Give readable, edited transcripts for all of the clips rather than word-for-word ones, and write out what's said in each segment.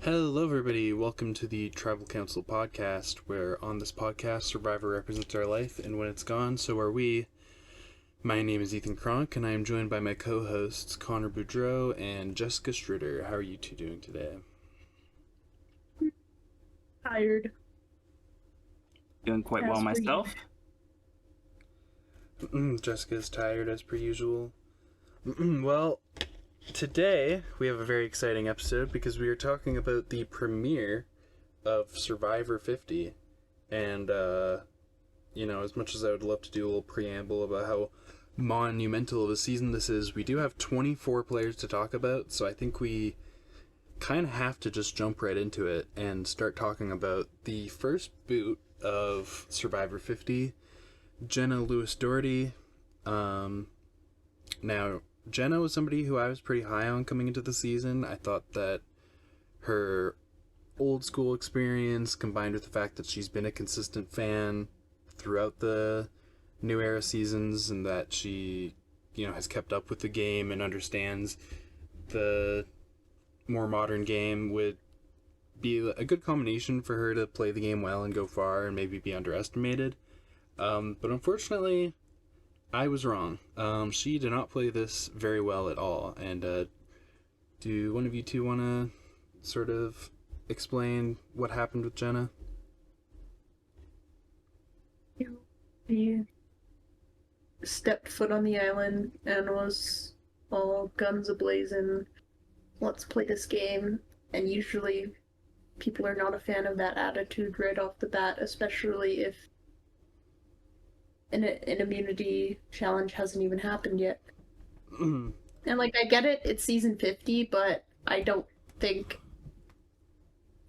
Hello, everybody. Welcome to the Tribal Council podcast, where on this podcast, Survivor represents our life, and when it's gone, so are we. My name is Ethan Kronk, and I am joined by my co-hosts Connor Boudreau and Jessica Stritter. How are you two doing today? Tired. Doing quite well myself. Jessica's tired as per usual. Well, today we have a very exciting episode because we are talking about the premiere of Survivor 50. And, as much as I would love to do a little preamble about how monumental of a season this is, we do have 24 players to talk about, so I think we kind of have to just jump right into it and start talking about the first boot of Survivor 50, Jenna Lewis-Doherty. Now, Jenna was somebody who I was pretty high on coming into the season. I thought that her old school experience, combined with the fact that she's been a consistent fan throughout the New Era seasons, and that she, has kept up with the game and understands the more modern game, would be a good combination for her to play the game well and go far and maybe be underestimated. But unfortunately, I was wrong. She did not play this very well at all. And do one of you two want to sort of explain what happened with Jenna? He stepped foot on the island and was all guns a-blazing. Let's play this game. And usually people are not a fan of that attitude right off the bat, especially if an immunity challenge hasn't even happened yet. And, I get it, it's season 50, but I don't think,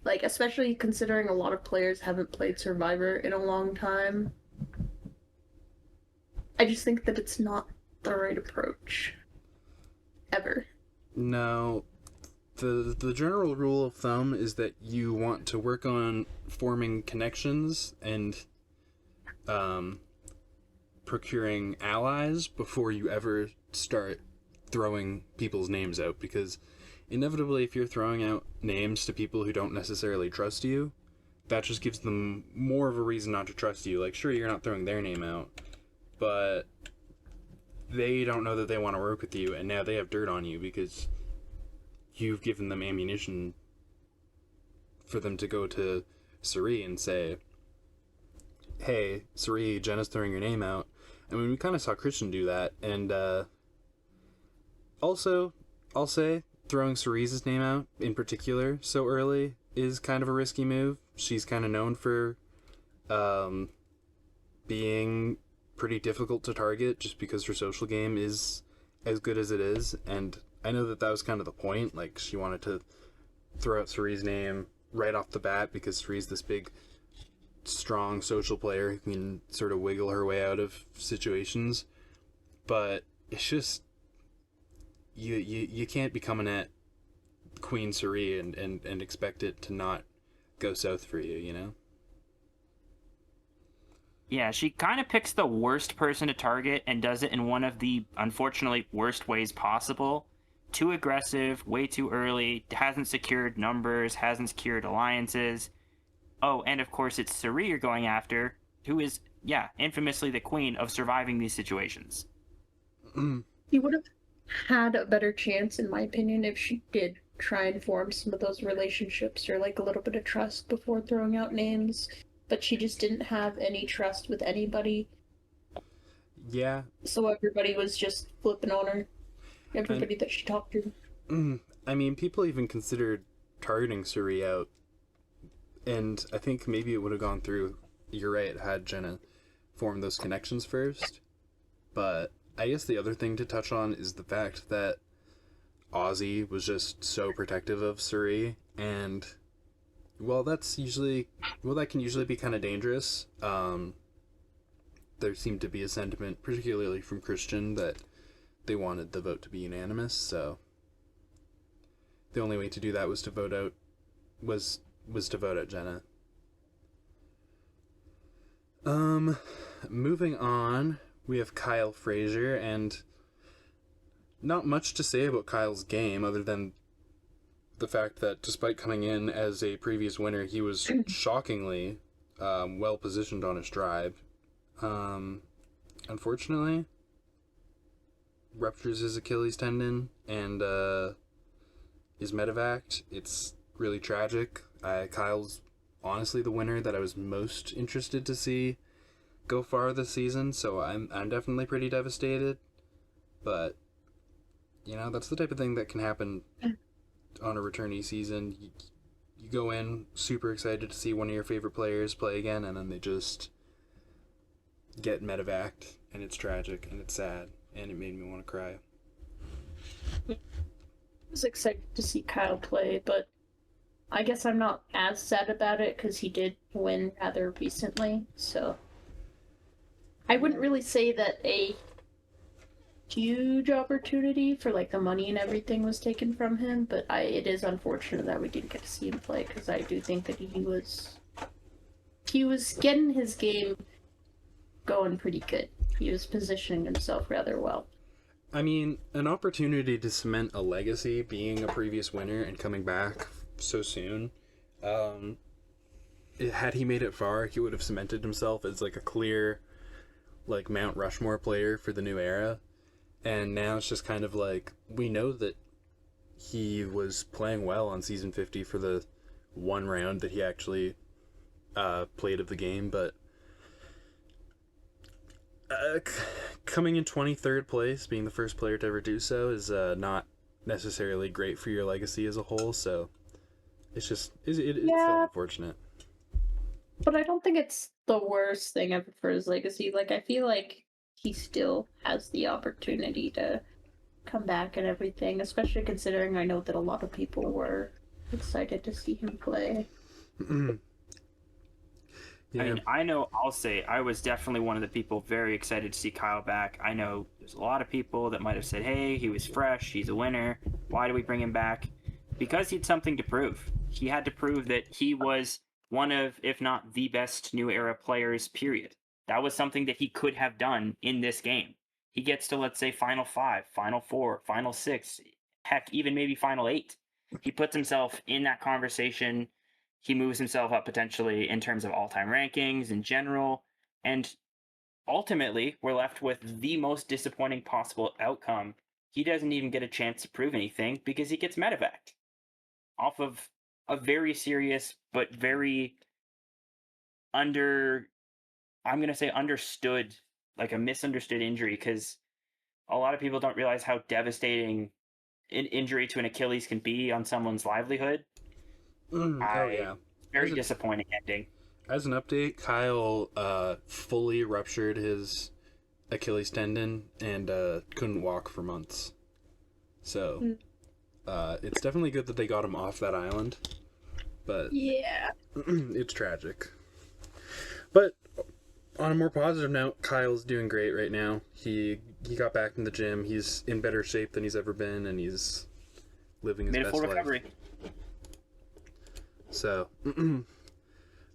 especially considering a lot of players haven't played Survivor in a long time, I just think that it's not the right approach. Ever. No. The general rule of thumb is that you want to work on forming connections and procuring allies before you ever start throwing people's names out, because inevitably if you're throwing out names to people who don't necessarily trust you, that just gives them more of a reason not to trust you. Sure, you're not throwing their name out, but they don't know that they want to work with you, and now they have dirt on you because you've given them ammunition for them to go to Suri and say, hey, Suri, Jenna's throwing your name out. I mean, we kind of saw Christian do that, and also, I'll say, throwing Suri's name out, in particular, so early, is kind of a risky move. She's kind of known for being pretty difficult to target, just because her social game is as good as it is, and I know that was kind of the point. She wanted to throw out Suri's name right off the bat, because Suri's this big, strong social player who can sort of wiggle her way out of situations, but it's just you can't be coming at Queen Suri and expect it to not go south for you. Yeah, she kind of picks the worst person to target and does it in one of the, unfortunately, worst ways possible. Too aggressive, way too early, hasn't secured numbers, hasn't secured alliances. Oh, and of course it's Suri you're going after, who is, infamously the queen of surviving these situations. You would have had a better chance, in my opinion, if she did try and form some of those relationships or a little bit of trust before throwing out names, but she just didn't have any trust with anybody. Yeah. So everybody was just flipping on her. Everybody that she talked to. I mean, people even considered targeting Suri out, and I think maybe it would have gone through, you're right, had Jenna form those connections first. But I guess the other thing to touch on is the fact that Ozzy was just so protective of Suri, and that can usually be kind of dangerous. There seemed to be a sentiment, particularly from Christian, that they wanted the vote to be unanimous, so the only way to do that was to vote out Jenna. Moving on, we have Kyle Frazier, and not much to say about Kyle's game other than the fact that despite coming in as a previous winner, he was shockingly well positioned on his drive. Unfortunately, ruptures his Achilles tendon and is medevaced. It's really tragic. Kyle's honestly the winner that I was most interested to see go far this season, so I'm definitely pretty devastated. But that's the type of thing that can happen on a returnee season. You go in super excited to see one of your favorite players play again, and then they just get medevaced, and it's tragic and it's sad, and it made me want to cry. I was excited to see Kyle play, but I guess I'm not as sad about it because he did win rather recently, so I wouldn't really say that a huge opportunity for like the money and everything was taken from him, but it is unfortunate that we didn't get to see him play because I do think that he was getting his game going pretty good. He was positioning himself rather well. I mean, an opportunity to cement a legacy, being a previous winner and coming back so soon. Had he made it far, he would have cemented himself as like a clear, like Mount Rushmore player for the new era. And now it's just kind of like, we know that he was playing well on season 50 for the one round that he actually played of the game, but coming in 23rd place, being the first player to ever do so, is not necessarily great for your legacy as a whole, so it's still unfortunate. But I don't think it's the worst thing ever for his legacy. Like, I feel like he still has the opportunity to come back and everything, especially considering I know that a lot of people were excited to see him play. Yeah. I mean, I'll say I was definitely one of the people very excited to see Kyle back. I know there's a lot of people that might have said, hey, he was fresh, he's a winner, why do we bring him back? Because he had something to prove. He had to prove that he was one of, if not the best new era players, period. That was something that he could have done in this game. He gets to, let's say, Final 5, Final 4, Final 6, heck, even maybe Final 8. He puts himself in that conversation. He moves himself up potentially in terms of all-time rankings in general. And ultimately, we're left with the most disappointing possible outcome. He doesn't even get a chance to prove anything because he gets medevaced off of a very serious but very understood, like a misunderstood injury, because a lot of people don't realize how devastating an injury to an Achilles can be on someone's livelihood. Very disappointing ending. As an update, Kyle fully ruptured his Achilles tendon and couldn't walk for months. So it's definitely good that they got him off that island, but yeah, it's tragic. But on a more positive note, Kyle's doing great right now. He got back in the gym. He's in better shape than he's ever been, and he's living his best life. Made a full recovery. So,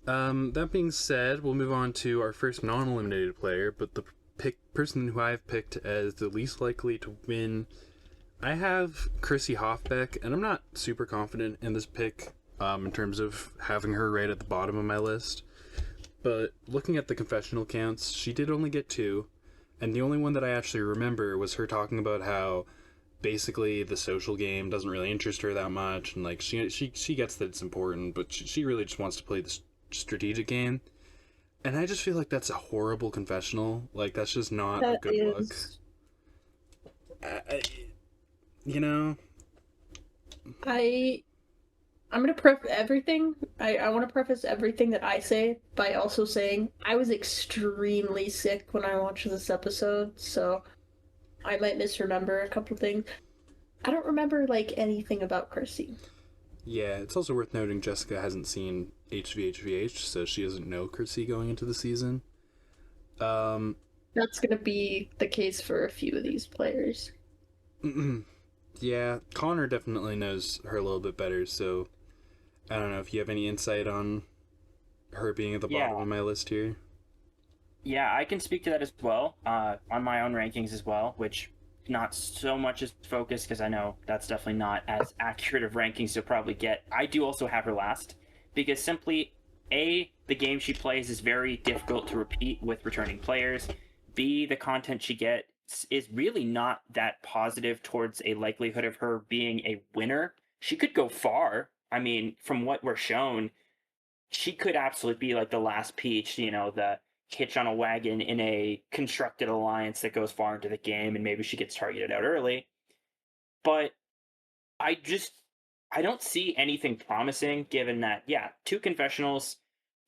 that being said, we'll move on to our first non-eliminated player, but the person who I've picked as the least likely to win, I have Chrissy Hofbeck, and I'm not super confident in this pick in terms of having her right at the bottom of my list. But looking at the confessional counts, she did only get 2, and the only one that I actually remember was her talking about how basically the social game doesn't really interest her that much, and like she gets that it's important, but she really just wants to play the strategic game. And I just feel like that's a horrible confessional. Like, that's just not a good look. I'm going to preface everything. I want to preface everything that I say by also saying I was extremely sick when I watched this episode, so I might misremember a couple things. I don't remember, like, anything about Chrissy. Yeah, it's also worth noting Jessika hasn't seen HVHVH, so she doesn't know Chrissy going into the season. That's going to be the case for a few of these players. Yeah, Connor definitely knows her a little bit better, so I don't know if you have any insight on her being at the bottom of my list here. Yeah, I can speak to that as well, on my own rankings as well, which not so much as focused, because I know that's definitely not as accurate of rankings to probably get. I do also have her last because simply A, the game she plays is very difficult to repeat with returning players. B, the content she gets is really not that positive towards a likelihood of her being a winner. She could go far. I mean, from what we're shown, she could absolutely be like the last peach, the hitch on a wagon in a constructed alliance that goes far into the game, and maybe she gets targeted out early. But I just I don't see anything promising given that, yeah, two confessionals,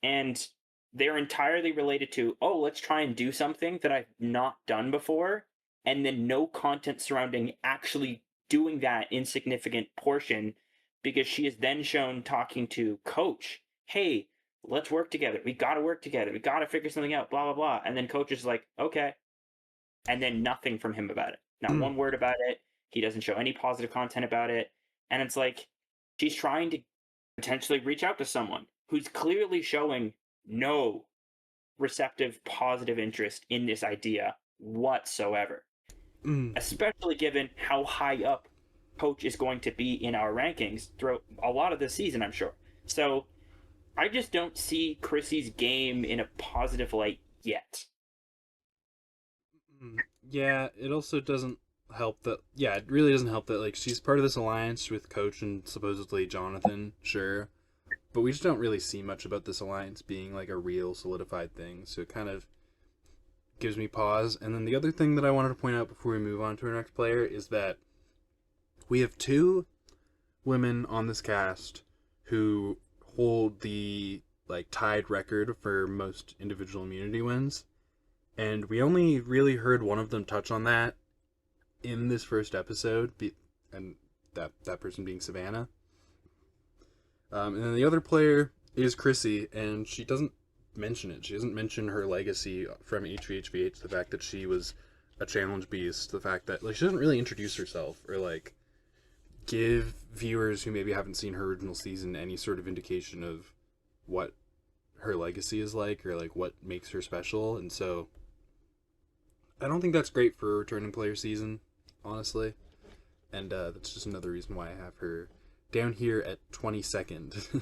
and they're entirely related to, oh, let's try and do something that I've not done before, and then no content surrounding actually doing that insignificant portion, because she is then shown talking to coach, hey, let's work together. We got to work together. We got to figure something out, blah, blah, blah. And then coach is like, okay. And then nothing from him about it. Not one word about it. He doesn't show any positive content about it. And it's like, she's trying to potentially reach out to someone who's clearly showing no receptive, positive interest in this idea whatsoever. Especially given how high up coach is going to be in our rankings throughout a lot of the season, I'm sure. So I just don't see Chrissy's game in a positive light yet. Yeah, it also doesn't help that. Yeah, it really doesn't help that like she's part of this alliance with Coach and supposedly Jonathan, sure, but we just don't really see much about this alliance being like a real solidified thing. So it kind of gives me pause. And then the other thing that I wanted to point out before we move on to our next player is that we have two women on this cast who hold the like tied record for most individual immunity wins, and we only really heard one of them touch on that in this first episode, and that person being Savannah. And then the other player is Chrissy, and she doesn't mention it. She doesn't mention her legacy from HVHVH, the fact that she was a challenge beast, the fact that like she doesn't really introduce herself or like give viewers who maybe haven't seen her original season any sort of indication of what her legacy is like or like what makes her special. And so I don't think that's great for a returning player season, honestly. And that's just another reason why I have her down here at 22nd.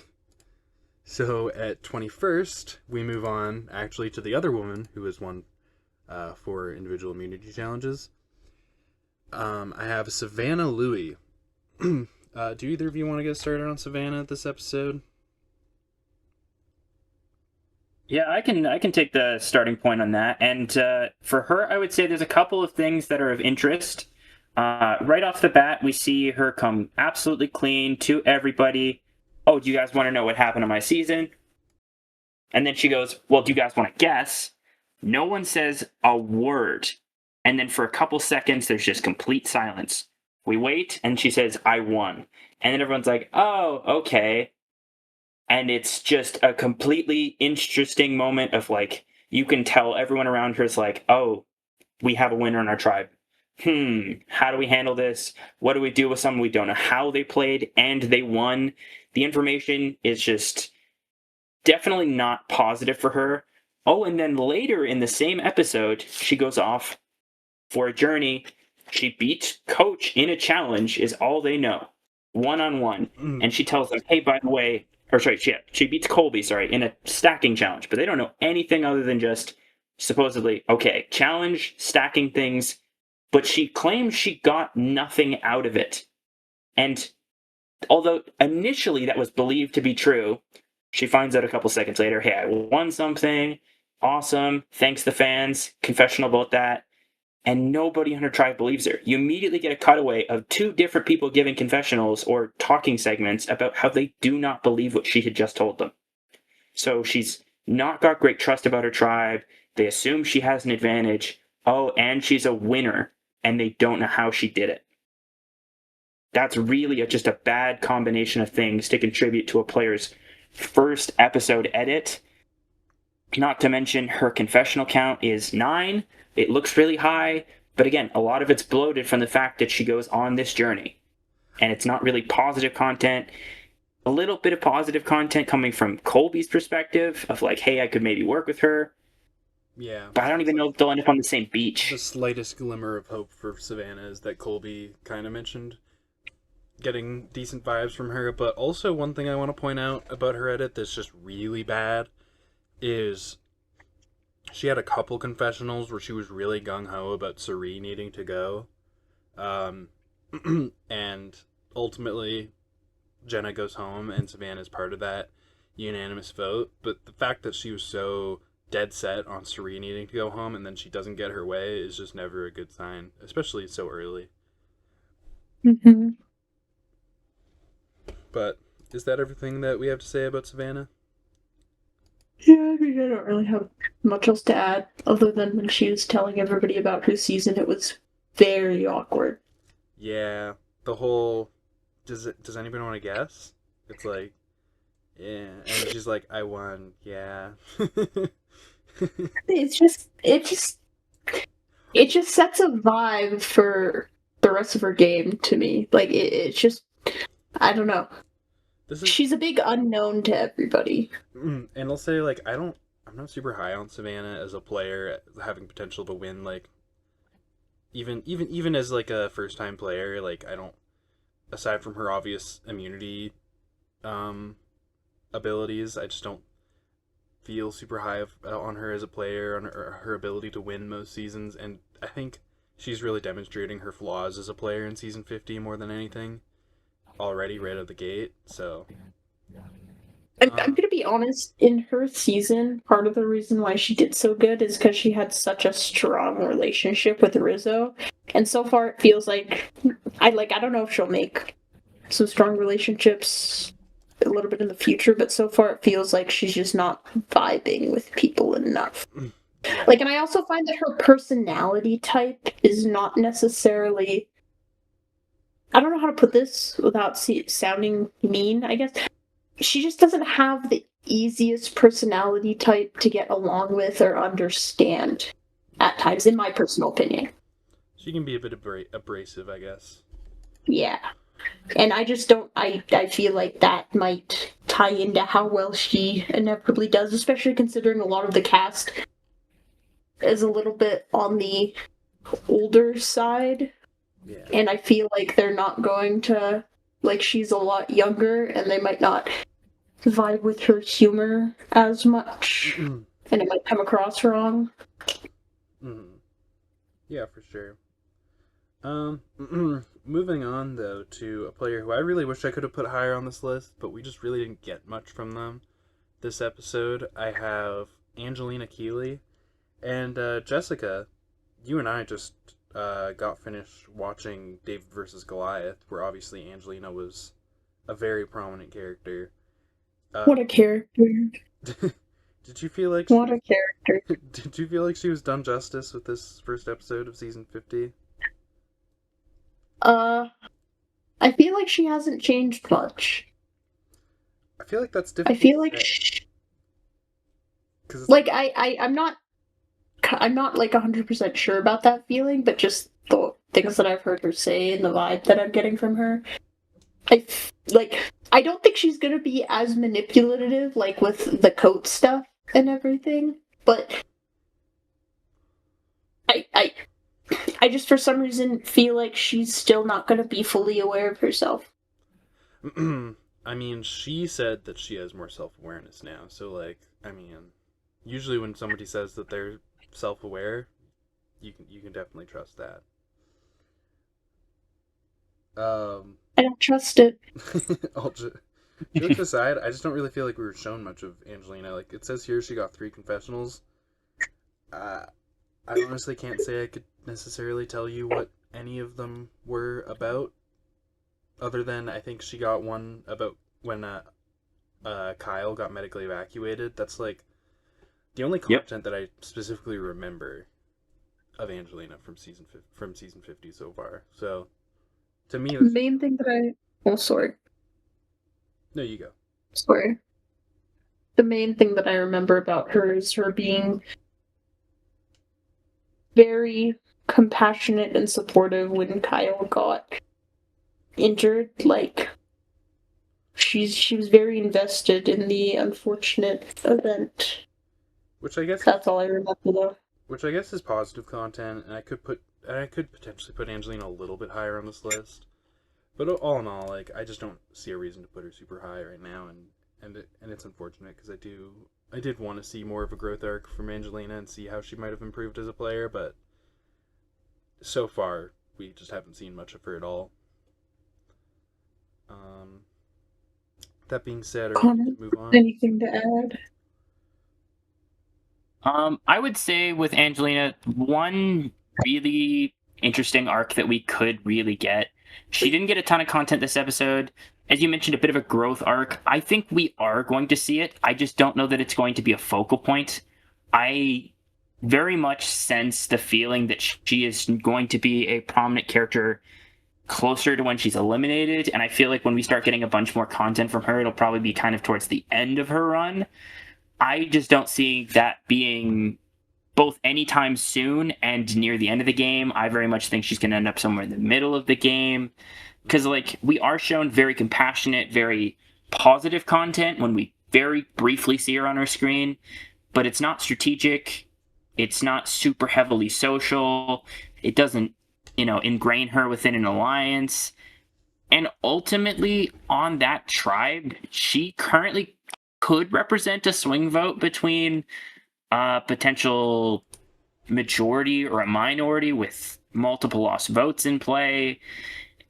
So at 21st, we move on actually to the other woman who has won 4 individual immunity challenges. I have Savannah Louie. Do either of you want to get started on Savannah this episode? Yeah, I can take the starting point on that. And for her, I would say there's a couple of things that are of interest. Right off the bat, we see her come absolutely clean to everybody. Oh, do you guys want to know what happened in my season? And then she goes, well, do you guys want to guess? No one says a word. And then for a couple seconds, there's just complete silence. We wait, and she says, I won. And then everyone's like, oh, okay. And it's just a completely interesting moment of like, you can tell everyone around her is like, oh, we have a winner in our tribe. How do we handle this? What do we do with someone we don't know how they played and they won? The information is just definitely not positive for her. Oh, and then later in the same episode, she goes off for a journey. She beats Coach in a challenge, is all they know, one-on-one. And she tells them, hey, by the way, or sorry, she beats Colby, in a stacking challenge, but they don't know anything other than just supposedly, okay, challenge, stacking things, but she claims she got nothing out of it. And although initially that was believed to be true, she finds out a couple seconds later, hey, I won something, awesome, thanks the fans, confessional about that, and nobody on her tribe believes her. You immediately get a cutaway of 2 different people giving confessionals or talking segments about how they do not believe what she had just told them. So she's not got great trust about her tribe, they assume she has an advantage, oh, and she's a winner, and they don't know how she did it. That's really just a bad combination of things to contribute to a player's first episode edit. Not to mention her confessional count is 9. It looks really high, but again, a lot of it's bloated from the fact that she goes on this journey. And it's not really positive content. A little bit of positive content coming from Colby's perspective of like, hey, I could maybe work with her. Yeah. But I don't even know if they'll end up on the same The beach. slightest glimmer of hope for Savannah is that Colby kind of mentioned getting decent vibes from her. But also, one thing I want to point out about her edit that's just really bad is she had a couple confessionals where she was really gung ho about Suri needing to go. Um, and ultimately, Jenna goes home and Savannah's part of that unanimous vote. But the fact that she was so dead set on Suri needing to go home and then she doesn't get her way is just never a good sign, especially so early. Mm-hmm. But is that everything that we have to say about Savannah? Yeah, I mean, I don't really have much else to add, other than when she was telling everybody about her season, it was very awkward. Yeah, the whole does anybody want to guess? It's like, yeah, and she's like, I won, yeah. It's just, it just sets a vibe for the rest of her game to me. Like, it's just, I don't know. This is, She's a big unknown to everybody. and I'll say like I'm not super high on Savannah as a player having potential to win. Like even as like a first time player, like I don't, aside from her obvious immunity, um, abilities, I just don't feel super high on her as a player, on her ability to win most seasons, and I think she's really demonstrating her flaws as a player in season 50 more than anything already right out of the gate. So, I'm gonna be honest, in her season, part of the reason why she did so good is because she had such a strong relationship with Rizzo. And so far it feels like I don't know if she'll make some strong relationships a little bit in the future, but so far it feels like she's just not vibing with people enough. yeah, Like, and I also find that her personality type is not necessarily, I don't know how to put this without sounding mean, I guess. She just doesn't have the easiest personality type to get along with or understand at times, in my personal opinion. she can be a bit abrasive, I guess. Yeah. And I just don't, I feel like that might tie into how well she inevitably does, especially considering a lot of the cast is a little bit on the older side. Yeah. And I feel like they're not going to, like, she's a lot younger and they might not vibe with her humor as much. And it might come across wrong. Yeah, for sure. Moving on though to a player who I really wish I could have put higher on this list, but we just really didn't get much from them this episode. I have Angelina Keeley and Jessica. You and I just got finished watching David versus Goliath, where obviously Angelina was a very prominent character. What a character. Did you feel like What a character. did you feel like she was done justice with this first episode of season 50? I feel like she hasn't changed much. I feel like that's I difficult. feel like, Cause like I'm not like 100% sure about that feeling, but just the things that I've heard her say and the vibe that I'm getting from her, I don't think she's gonna be as manipulative, like with the coat stuff and everything, but I I just for some reason feel like she's still not gonna be fully aware of herself. I mean, she said that she has more self-awareness now. So like, I mean, usually when somebody says that they're self-aware, you can definitely trust that. I don't trust it. All jokes aside, I just don't really feel like we were shown much of Angelina. Like it says here, she got 3 confessionals. Uh, I honestly can't say I could necessarily tell you what any of them were about, other than I think she got one about when Kyle got medically evacuated. That's like the only Yep. content that I specifically remember of Angelina from season 50 so far. So to me, The main thing that sorry. no, you go. Sorry. The main thing that I remember about her is her being very compassionate and supportive when Kyle got injured. Like, she was very invested in the unfortunate event. which I guess That's all I remember though. is positive content, and I could potentially put Angelina a little bit higher on this list. But all in all, like I just don't see a reason to put her super high right now, and it's unfortunate because I did want to see more of a growth arc from Angelina and see how she might have improved as a player, but so far we just haven't seen much of her at all. Um, that being said, are we Connor, ready to move on? anything to add? I would say with Angelina, one really interesting arc that we could really get. She didn't get a ton of content this episode. As you mentioned, a bit of a growth arc. I think we are going to see it. I just don't know that it's going to be a focal point. I very much sense the feeling that she is going to be a prominent character closer to when she's eliminated. And I feel like when we start getting a bunch more content from her, it'll probably be kind of towards the end of her run. I just don't see that being both anytime soon and near the end of the game. I very much think she's going to end up somewhere in the middle of the game. Because, like, we are shown very compassionate, very positive content when we very briefly see her on our screen, but it's not strategic. It's not super heavily social. It doesn't, ingrain her within an alliance. And ultimately, on that tribe, she currently could represent a swing vote between a potential majority or a minority with multiple lost votes in play.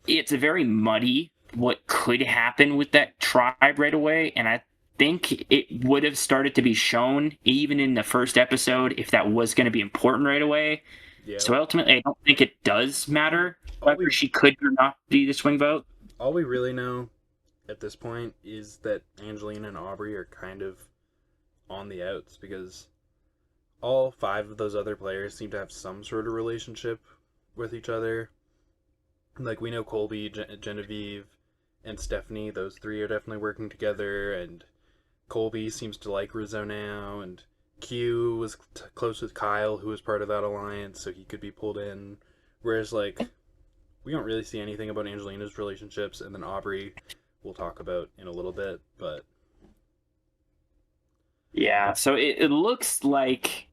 It's a very muddy what could happen with that tribe right away, and I think it would have started to be shown even in the first episode if that was going to be important right away. Yeah. So ultimately, I don't think it does matter whether she could or not be the swing vote. All we really know at this point is that Angelina and Aubrey are kind of on the outs because all 5 of those other players seem to have some sort of relationship with each other. Like, we know Colby, Genevieve, and Stephanie, those 3 are definitely working together, and Colby seems to like Rizzo now, and Q was close with Kyle, who was part of that alliance, so he could be pulled in. Whereas, like, we don't really see anything about Angelina's relationships, and then Aubrey we'll talk about in a little bit, but... Yeah, so it looks like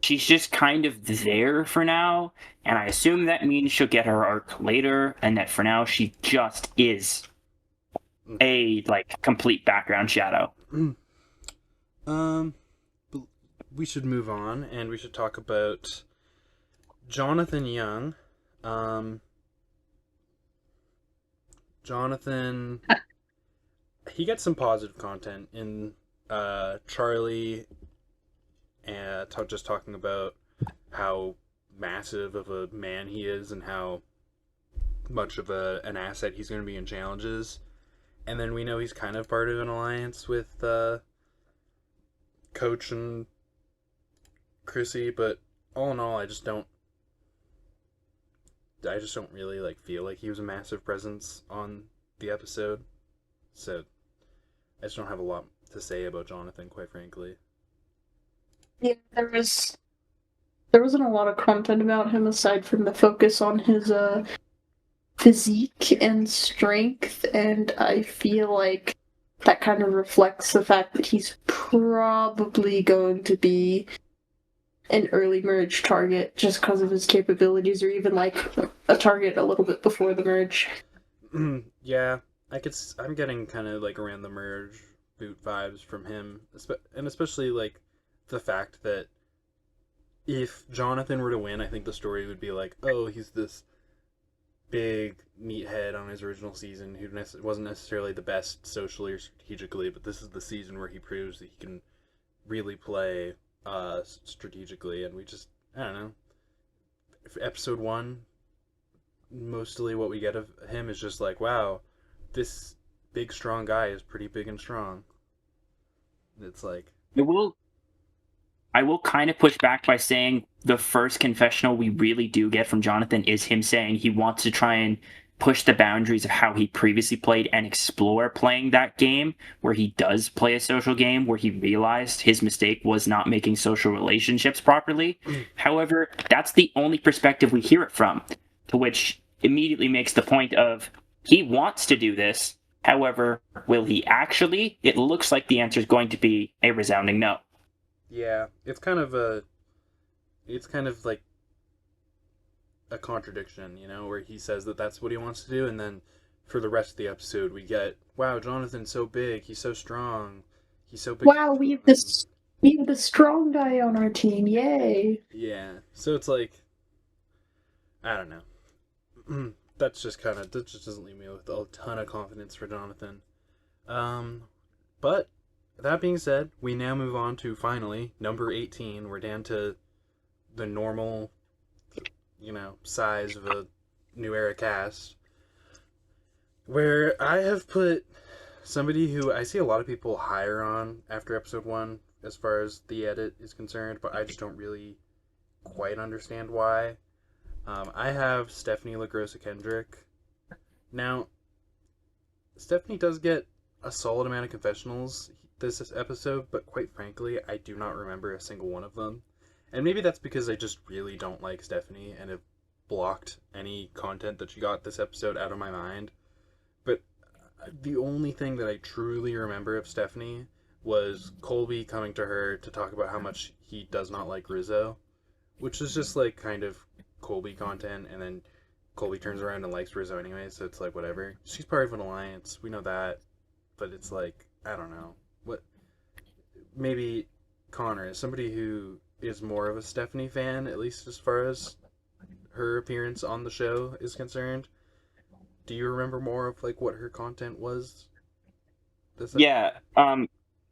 she's just kind of there for now, and I assume that means she'll get her arc later, and that for now she just is a, like, complete background shadow. We should move on, and we should talk about Jonathan Young. Jonathan, he gets some positive content in Charlie, and just talking about how massive of a man he is and how much of an asset he's going to be in challenges. And then we know he's kind of part of an alliance with Coach and Chrissy, but all in all, I just don't really like feel like he was a massive presence on the episode. So I just don't have a lot to say about Jonathan, quite frankly. Yeah, there wasn't a lot of content about him aside from the focus on his physique and strength, and I feel like that kind of reflects the fact that he's probably going to be an early merge target just because of his capabilities, or even like a target a little bit before the merge. Yeah, I'm getting kind of like around the merge boot vibes from him, and especially like the fact that if Jonathan were to win, I think the story would be like, oh, he's this big meathead on his original season who wasn't necessarily the best socially or strategically, but this is the season where he proves that he can really play strategically, and I don't know. Episode 1, mostly what we get of him is just like, wow, this big strong guy is pretty big and strong. It's like... I will kind of push back by saying the first confessional we really do get from Jonathan is him saying he wants to try and push the boundaries of how he previously played and explore playing that game where he does play a social game where he realized his mistake was not making social relationships properly. However, that's the only perspective we hear it from, to which immediately makes the point of he wants to do this. However, will he actually? It looks like the answer is going to be a resounding no. Yeah, it's kind of like a contradiction, you know, where he says that that's what he wants to do, and then for the rest of the episode, we get, wow, Jonathan's so big, he's so strong, he's so big. Wow, we have the strong guy on our team. Yay! Yeah, so it's like, I don't know. That just doesn't leave me with a ton of confidence for Jonathan. Um, but that being said, we now move on to finally number 18. We're down to the normal, size of a new era cast. Where I have put somebody who I see a lot of people higher on after episode one as far as the edit is concerned, but I just don't really quite understand why. I have Stephanie LaGrossa Kendrick. Now, Stephanie does get a solid amount of confessionals this episode, but quite frankly, I do not remember a single one of them. And maybe that's because I just really don't like Stephanie and have blocked any content that she got this episode out of my mind. But the only thing that I truly remember of Stephanie was Colby coming to her to talk about how much he does not like Rizzo, which is just like kind of Colby content, and then Colby turns around and likes Rizzo anyway, so it's like whatever. She's part of an alliance, we know that, but it's like, I don't know. What maybe Connor is somebody who is more of a Stephanie fan, at least as far as her appearance on the show is concerned. Do you remember more of like what her content was? Yeah.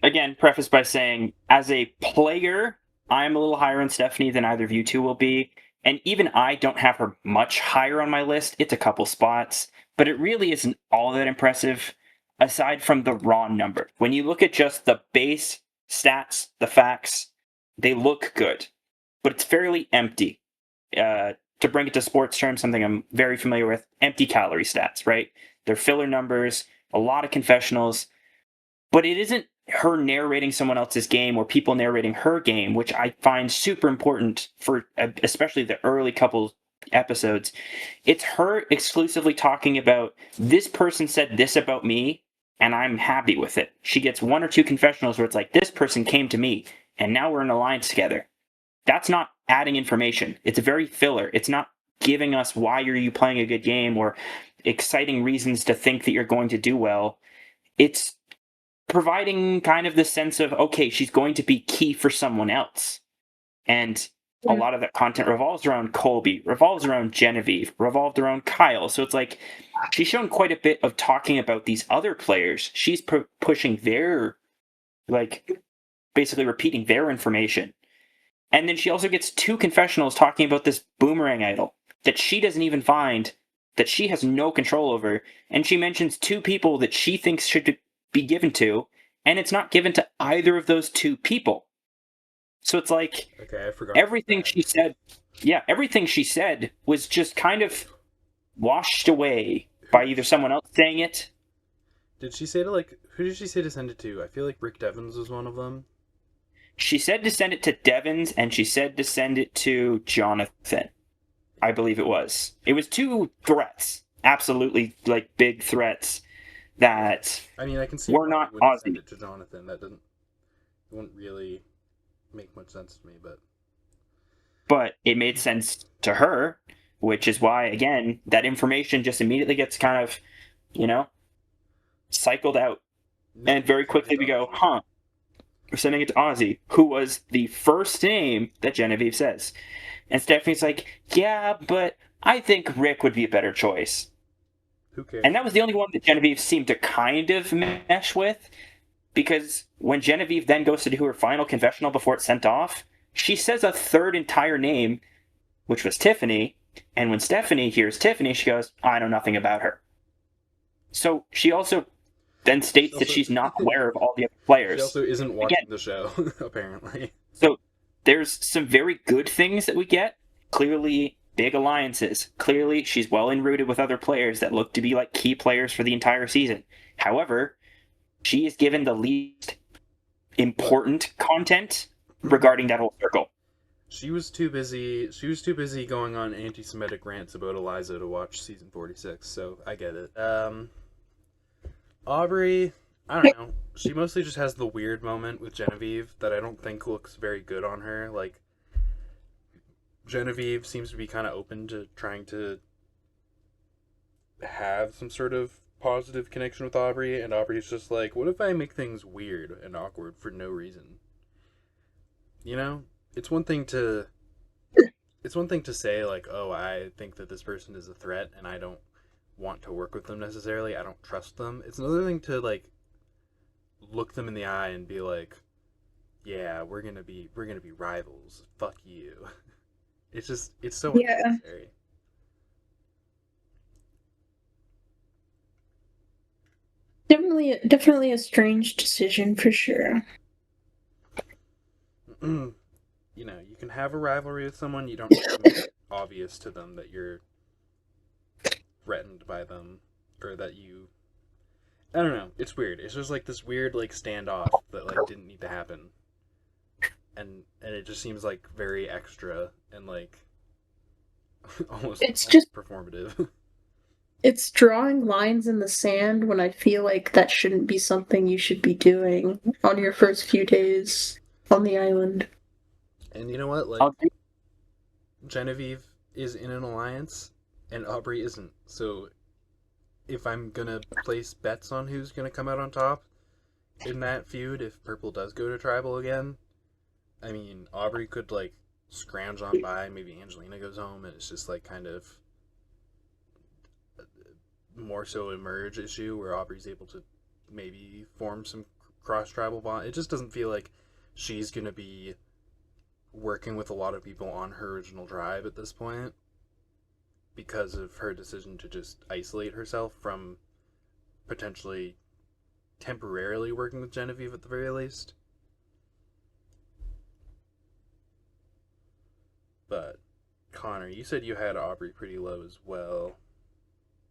Again, preface by saying, as a player, I'm a little higher on Stephanie than either of you two will be. And even I don't have her much higher on my list. It's a couple spots, but it really isn't all that impressive aside from the raw number. When you look at just the base stats, the facts, they look good, but it's fairly empty. To bring it to sports terms, something I'm very familiar with, empty calorie stats, right? They're filler numbers, a lot of confessionals, but it isn't her narrating someone else's game or people narrating her game, which I find super important for especially the early couple episodes. It's her exclusively talking about, this person said this about me and I'm happy with it. She gets one or two confessionals where it's like, this person came to me and now we're in an alliance together. That's not adding information. It's very filler. It's not giving us why are you playing a good game or exciting reasons to think that you're going to do well. It's providing kind of the sense of, okay, she's going to be key for someone else. And a lot of that content revolves around Colby, revolves around Genevieve, revolved around Kyle. So it's like she's shown quite a bit of talking about these other players. She's pushing their, like, basically repeating their information. And then she also gets two confessionals talking about this boomerang idol that she doesn't even find, that she has no control over. And she mentions two people that she thinks should be given to, and it's not given to either of those two people. So it's like, okay, I forgot everything she said, everything she said was just kind of washed away by either someone else saying it. Did she say to, like, who did she say to send it to? I feel like Rick Devens was one of them. She said to send it to Devens, and she said to send it to Jonathan. I believe it was. It was two threats. Absolutely, like, big threats that I mean, I can see were not Aussie. Send Aussie. it to Jonathan. That wouldn't really make much sense to me, But it made sense to her, which is why, again, that information just immediately gets kind of, cycled out. And very quickly we go, huh, we're sending it to Ozzy, who was the first name that Genevieve says. And Stephanie's like, yeah, but I think Rick would be a better choice. Who cares? And that was the only one that Genevieve seemed to kind of mesh with, because when Genevieve then goes to do her final confessional before it's sent off, she says a third entire name, which was Tiffany, and when Stephanie hears Tiffany, she goes, I know nothing about her. So she also then states that she's not aware of all the other players. She also isn't watching the show, apparently. So there's some very good things that we get. Clearly, big alliances. Clearly, she's well enrooted with other players that look to be like key players for the entire season. However, she is given the least important content regarding that whole circle. She was too busy going on anti-Semitic rants about Eliza to watch season 46, so I get it. Aubrey, I don't know. She mostly just has the weird moment with Genevieve that I don't think looks very good on her. Like, Genevieve seems to be kind of open to trying to have some sort of positive connection with Aubrey, and Aubrey's just like, what if I make things weird and awkward for no reason? You know? It's one thing to it's one thing to say like, "Oh, I think that this person is a threat and I don't want to work with them necessarily. I don't trust them." It's another thing to like look them in the eye and be like, "Yeah, we're going to be rivals. Fuck you." It's so Yeah, unnecessary. definitely a strange decision for sure. You can have a rivalry with someone, you don't have to make it obvious to them that you're threatened by them or that you I don't know. It's weird. It's just like this weird like standoff that like didn't need to happen. And it just seems like very extra and like almost It's just almost performative. it's drawing lines in the sand when I feel like that shouldn't be something you should be doing on your first few days on the island. And you know what? Like I'll do- Genevieve is in an alliance and Aubrey isn't. So if I'm gonna place bets on who's gonna come out on top in that feud, if Purple does go to tribal again, I mean Aubrey could like scrounge on by. Maybe Angelina goes home, and it's just like kind of more so a merge issue where Aubrey's able to maybe form some cross tribal bond. It just doesn't feel like she's gonna be working with a lot of people on her original tribe at this point because of her decision to just isolate herself from potentially temporarily working with Genevieve at the very least. But Connor, you said you had Aubrey pretty low as well.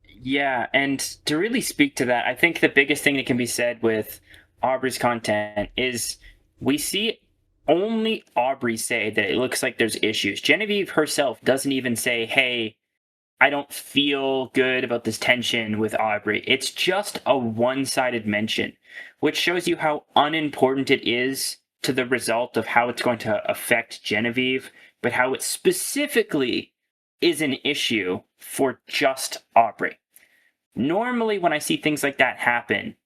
Yeah, and to really speak to that, I think the biggest thing that can be said with Aubrey's content is we see only Aubrey say that it looks like there's issues. Genevieve herself doesn't even say, hey, I don't feel good about this tension with Aubrey. It's just a one sided mention, which shows you how unimportant it is to the result of how it's going to affect Genevieve, but how it specifically is an issue for just Aubrey. Normally, when I see things like that happen,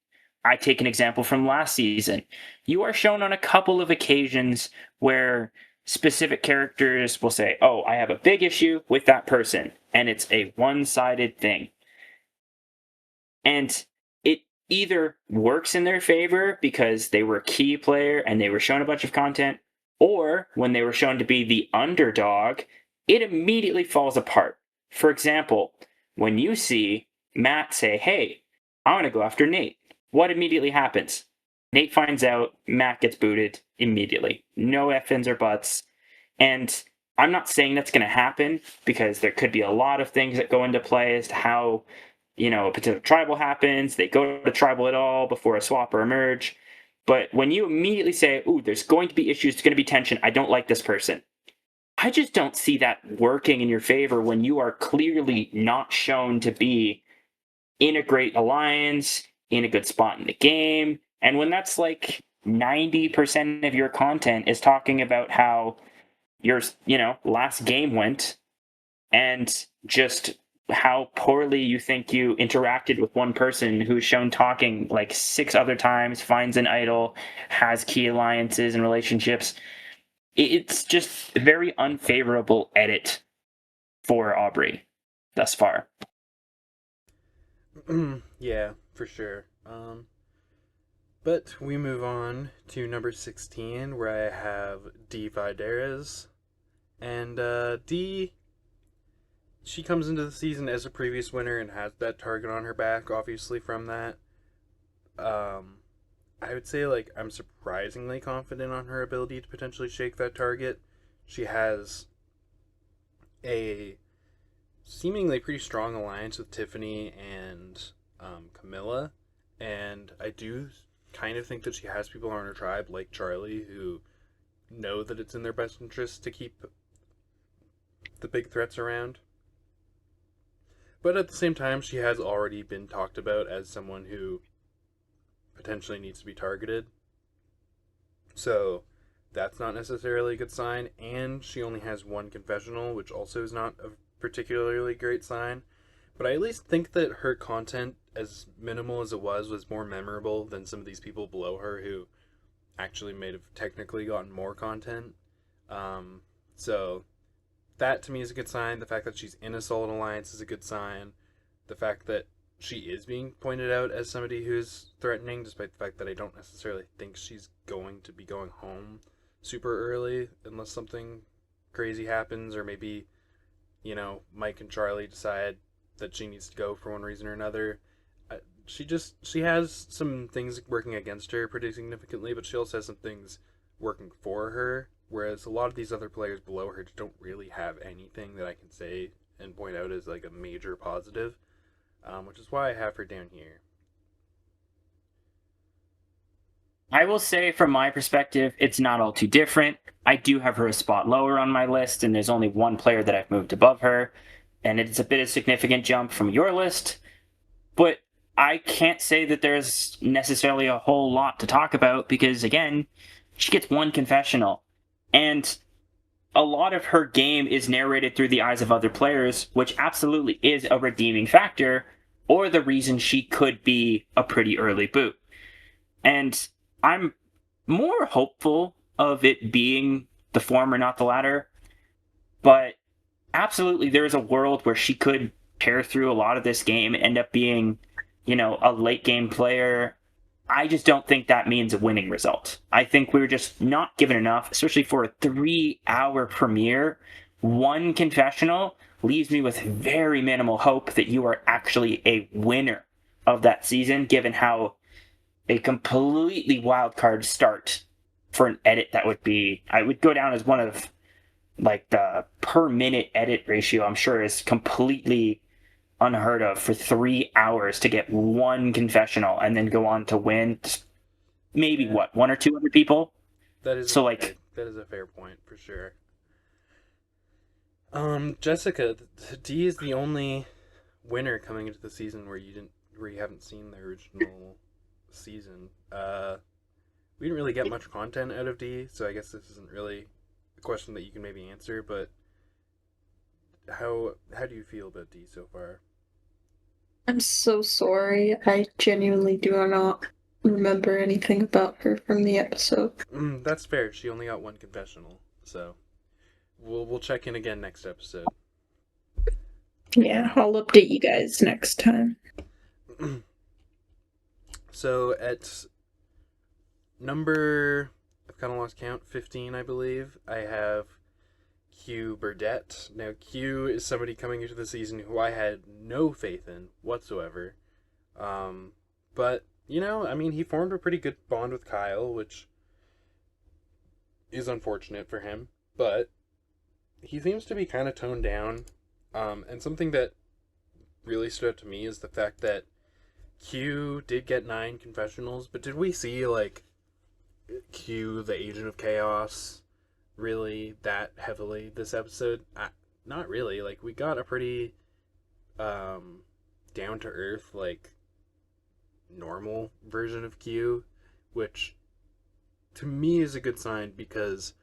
I take an example from last season. You are shown on a couple of occasions where specific characters will say, oh, I have a big issue with that person, and it's a one sided thing. And it either works in their favor because they were a key player and they were shown a bunch of content, or when they were shown to be the underdog, it immediately falls apart. For example, when you see Matt say, hey, I want to go after Nate, what immediately happens? Nate finds out, Matt gets booted immediately. No ifs, ands, or buts. And I'm not saying that's going to happen because there could be a lot of things that go into play as to how, a potential tribal happens. They go to tribal at all before a swap or a merge. But when you immediately say, ooh, there's going to be issues, there's going to be tension, I don't like this person. I just don't see that working in your favor when you are clearly not shown to be in a great alliance, in a good spot in the game. And when that's like 90% of your content is talking about how your, last game went and just how poorly you think you interacted with one person who's shown talking like 6 other times, finds an idol, has key alliances and relationships. It's just a very unfavorable edit for Aubrey thus far. Yeah, for sure. But we move on to number 16, where I have D. Videres. And D, she comes into the season as a previous winner and has that target on her back, obviously, from that. Um, I would say, like, I'm surprisingly confident on her ability to potentially shake that target. She has a seemingly pretty strong alliance with Tiffany and Camilla, and I do kind of think that she has people on her tribe, like Charlie, who know that it's in their best interest to keep the big threats around. But at the same time, she has already been talked about as someone who potentially needs to be targeted. So that's not necessarily a good sign. And she only has one confessional, which also is not a particularly great sign. But I at least think that her content, as minimal as it was more memorable than some of these people below her who actually may have technically gotten more content. So that to me is a good sign. The fact that she's in a solid alliance is a good sign. The fact that she is being pointed out as somebody who's threatening, despite the fact that I don't necessarily think she's going to be going home super early unless something crazy happens, or maybe, Mike and Charlie decide that she needs to go for one reason or another. She has some things working against her pretty significantly, but she also has some things working for her. Whereas a lot of these other players below her don't really have anything that I can say and point out as like a major positive, which is why I have her down here. I will say, from my perspective, it's not all too different. I do have her a spot lower on my list, and there's only one player that I've moved above her, and it's a bit of a significant jump from your list. But I can't say that there's necessarily a whole lot to talk about because, again, she gets one confessional. And a lot of her game is narrated through the eyes of other players, which absolutely is a redeeming factor, or the reason she could be a pretty early boot. And I'm more hopeful of it being the former, not the latter. But absolutely, there is a world where she could tear through a lot of this game, end up being, a late game player. I just don't think that means a winning result. I think we were just not given enough, especially for a 3-hour premiere. One confessional leaves me with very minimal hope that you are actually a winner of that season, given how a completely wild card start for an edit that would be, I would go down as one of, like, the per minute edit ratio, I'm sure, is completely unheard of for 3 hours to get one confessional and then go on to win. Maybe what, 1 or 2 other people? That is so like that is a fair point for sure. Jessica, D is the only winner coming into the season where you haven't seen the original season. We didn't really get much content out of D, so I guess this isn't really a question that you can maybe answer, but how do you feel about D so far? I'm so sorry. I genuinely do not remember anything about her from the episode. That's fair. She only got one confessional, so we'll check in again next episode. Yeah, I'll update you guys next time. So at number, I've kind of lost count, 15, I believe, I have Q Burdett. Now, Q is somebody coming into the season who I had no faith in whatsoever. But, he formed a pretty good bond with Kyle, which is unfortunate for him. But he seems to be kind of toned down. And something that really stood out to me is the fact that Q did get 9 confessionals, but did we see, Q, the Agent of Chaos, really that heavily this episode? Not really. We got a pretty down-to-earth, normal version of Q, which to me is a good sign, because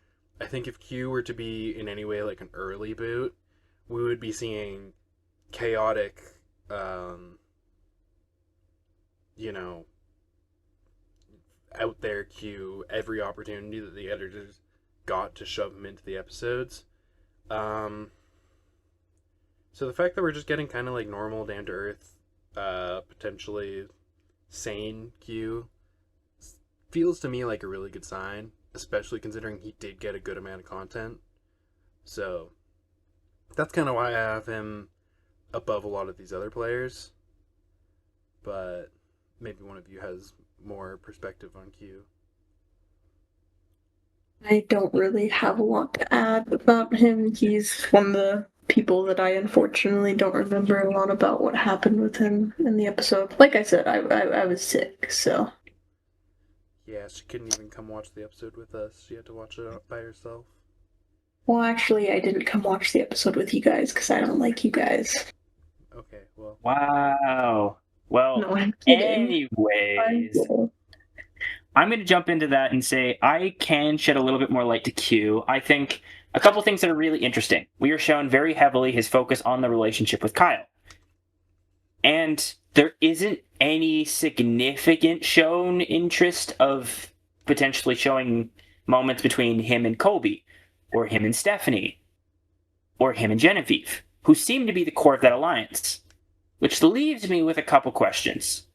I think if Q were to be in any way an early boot, we would be seeing chaotic, out there Q every opportunity that the editors got to shove him into the episodes. So the fact that we're just getting kind of normal, down to earth, potentially sane Q feels to me like a really good sign, especially considering he did get a good amount of content. So that's kind of why I have him above a lot of these other players. But maybe one of you has more perspective on Q. I don't really have a lot to add about him. He's one of the people that I unfortunately don't remember a lot about what happened with him in the episode. Like I said, I was sick, so. Yeah, she couldn't even come watch the episode with us. She had to watch it by herself. Well, actually, I didn't come watch the episode with you guys because I don't like you guys. Okay, well. Wow. Well, No, I'm kidding. anyways, I'm going to jump into that and say I can shed a little bit more light to Q. I think a couple things that are really interesting. We are shown very heavily his focus on the relationship with Kyle. And there isn't any significant shown interest of potentially showing moments between him and Kobe, or him and Stephanie, or him and Genevieve, who seem to be the core of that alliance. Which leaves me with a couple questions.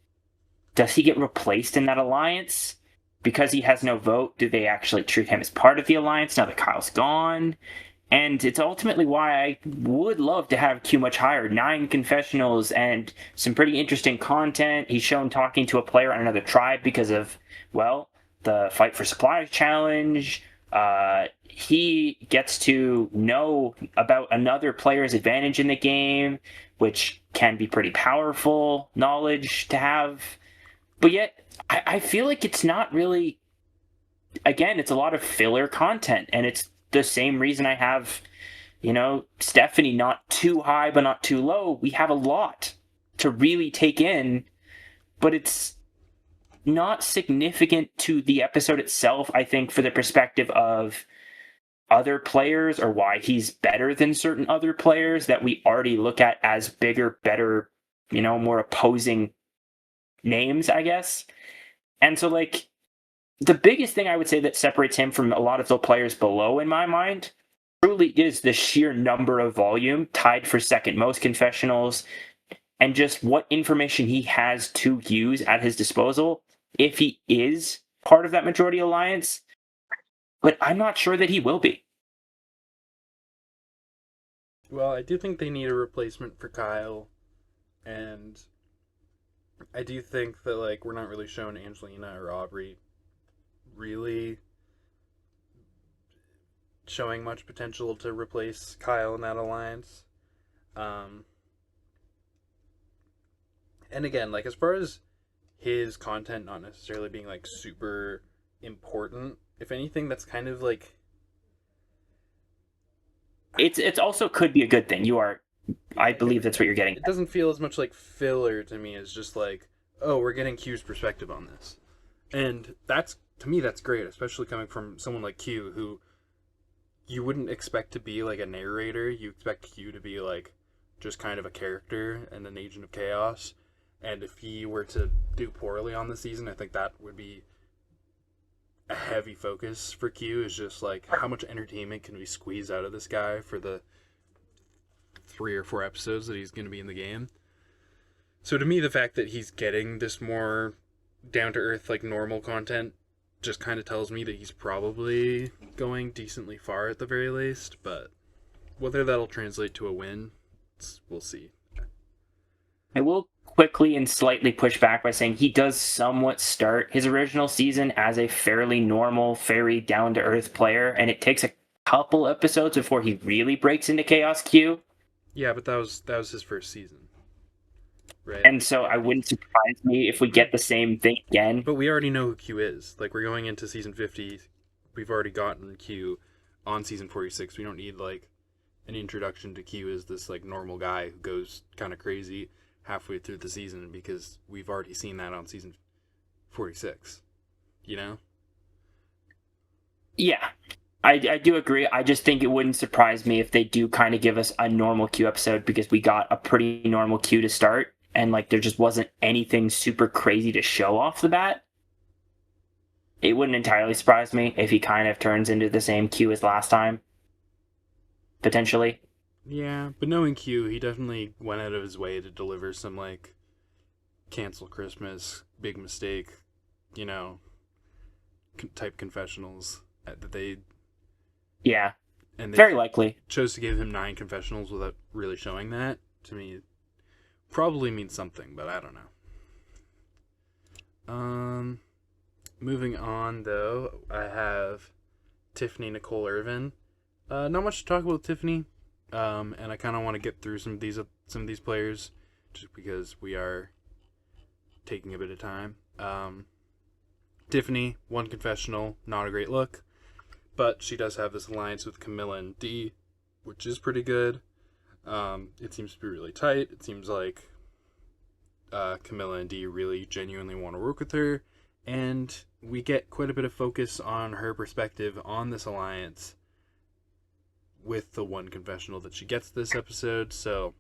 Does he get replaced in that alliance? Because he has no vote, do they actually treat him as part of the alliance now that Kyle's gone? And it's ultimately why I would love to have Q much higher. 9 confessionals and some pretty interesting content. He's shown talking to a player on another tribe because of, well, the Fight for Supplies challenge. He gets to know about another player's advantage in the game, which can be pretty powerful knowledge to have. But yet, I feel like it's not really... Again, it's a lot of filler content, and it's the same reason I have, Stephanie not too high but not too low. We have a lot to really take in, but it's not significant to the episode itself, I think, for the perspective of other players or why he's better than certain other players that we already look at as bigger, better, more opposing names, I guess. And so, the biggest thing I would say that separates him from a lot of the players below, in my mind, truly is the sheer number of volume, tied for second most confessionals, and just what information he has to use at his disposal if he is part of that majority alliance. But I'm not sure that he will be. Well, I do think they need a replacement for Kyle, and I do think that, we're not really shown Angelina or Aubrey really showing much potential to replace Kyle in that alliance. And again, as far as his content not necessarily being super important, if anything, that's kind of It's also could be a good thing. I believe that's what you're getting. It doesn't feel as much like filler to me as just oh, we're getting Q's perspective on this. And to me, that's great, especially coming from someone like Q, who you wouldn't expect to be a narrator. You expect Q to be just kind of a character and an agent of chaos. And if he were to do poorly on the season, I think that would be a heavy focus for Q, is just how much entertainment can we squeeze out of this guy for the 3 or 4 episodes that he's going to be in the game. So to me, the fact that he's getting this more down-to-earth, normal content just kind of tells me that he's probably going decently far at the very least, but whether that'll translate to a win, we'll see. I will quickly and slightly push back by saying he does somewhat start his original season as a fairly normal, very down-to-earth player, and it takes a couple episodes before he really breaks into Chaos Q. Yeah, but that was his first season. Right. And so I wouldn't surprise me if we get the same thing again. But we already know who Q is. We're going into season 50. We've already gotten Q on season 46. We don't need an introduction to Q as this normal guy who goes kind of crazy halfway through the season, because we've already seen that on season 46. Yeah. I do agree. I just think it wouldn't surprise me if they do kind of give us a normal Q episode, because we got a pretty normal Q to start, and there just wasn't anything super crazy to show off the bat. It wouldn't entirely surprise me if he kind of turns into the same Q as last time. Potentially. Yeah, but knowing Q, he definitely went out of his way to deliver some cancel Christmas, big mistake, type confessionals that they... Yeah, and they very likely chose to give him 9 confessionals without really showing that. To me, it probably means something, but I don't know. Moving on, though, I have Tiffany Nicole Irvin. Not much to talk about with Tiffany, and I kind of want to get through some of these players, just because we are taking a bit of time. Tiffany, 1 confessional, not a great look. But she does have this alliance with Camilla and Dee, which is pretty good. It seems to be really tight. It seems like Camilla and Dee really genuinely want to work with her. And we get quite a bit of focus on her perspective on this alliance with the one confessional that she gets this episode. So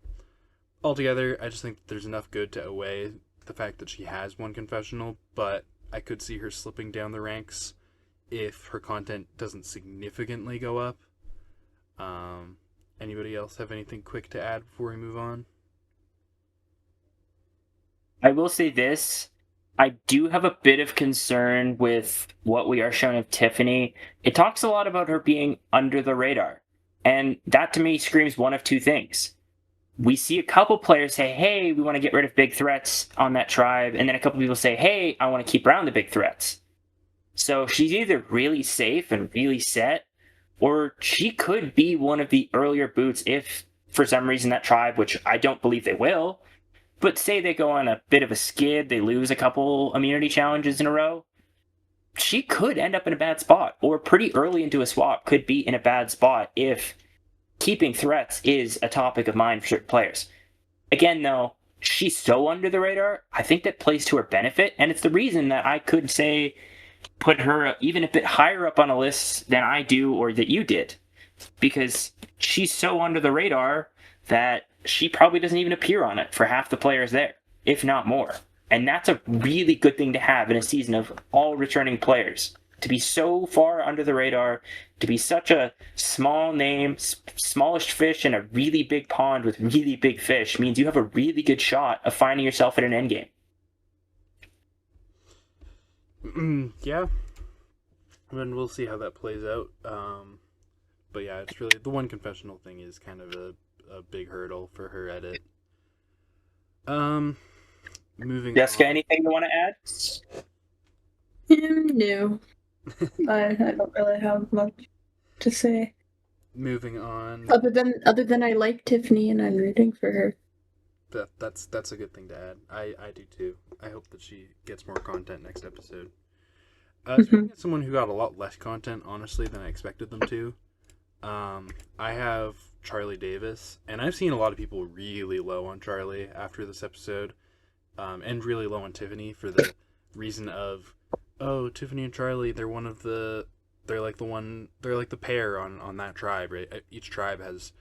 altogether, I just think that there's enough good to outweigh the fact that she has one confessional, but I could see her slipping down the ranks if her content doesn't significantly go up. Anybody else have anything quick to add before we move on? I will say this. I do have a bit of concern with what we are shown of Tiffany. It talks a lot about her being under the radar. And that to me screams one of two things. We see a couple players say, hey, we want to get rid of big threats on that tribe. And then a couple people say, hey, I want to keep around the big threats. So she's either really safe and really set, or she could be one of the earlier boots if, for some reason, that tribe, which I don't believe they will, but say they go on a bit of a skid, they lose a couple immunity challenges in a row, she could end up in a bad spot, or pretty early into a swap could be in a bad spot if keeping threats is a topic of mind for certain players. Again, though, she's so under the radar, I think that plays to her benefit, and it's the reason that I could say put her even a bit higher up on a list than I do or that you did, because she's so under the radar that she probably doesn't even appear on it for half the players there, if not more. And that's a really good thing to have in a season of all returning players. To be so far under the radar, to be such a small name, smallest fish in a really big pond with really big fish, means you have a really good shot of finding yourself at an endgame. Yeah. And we'll see how that plays out. But yeah, it's really, the one confessional thing is kind of a big hurdle for her edit. Moving Jessica, on. anything you want to add? No. I don't really have much to say. Moving on. Other than I like Tiffany and I'm rooting for her. That's a good thing to add. I do too. I hope that she gets more content next episode. Speaking of someone who got a lot less content, honestly, than I expected them to, I have Charlie Davis, and I've seen a lot of people really low on Charlie after this episode, and really low on Tiffany for the reason of, oh, Tiffany and Charlie, they're like the pair on that tribe, right? Each tribe has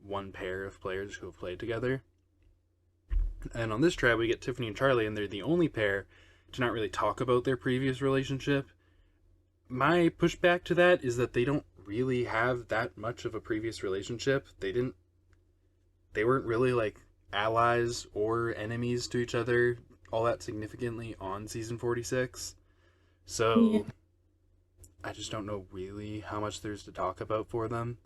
one pair of players who have played together. And on this tribe, we get Tiffany and Charlie, and they're the only pair to not really talk about their previous relationship. My pushback to that is that they don't really have that much of a previous relationship. They weren't really like allies or enemies to each other all that significantly on season 46. So Yeah. I just don't know really how much there's to talk about for them.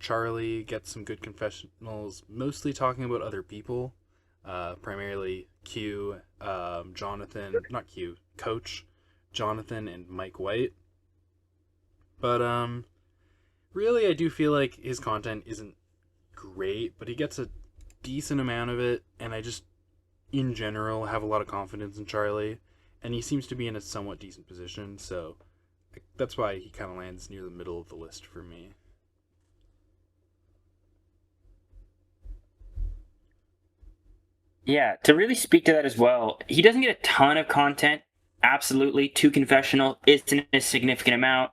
Charlie gets some good confessionals, mostly talking about other people, primarily Coach Jonathan and Mike White. But really I do feel like his content isn't great, but he gets a decent amount of it, and I just, in general, have a lot of confidence in Charlie, and he seems to be in a somewhat decent position, so that's why he kind of lands near the middle of the list for me. Yeah, to really speak to that as well, he doesn't get a ton of content. Absolutely, too confessional isn't a significant amount.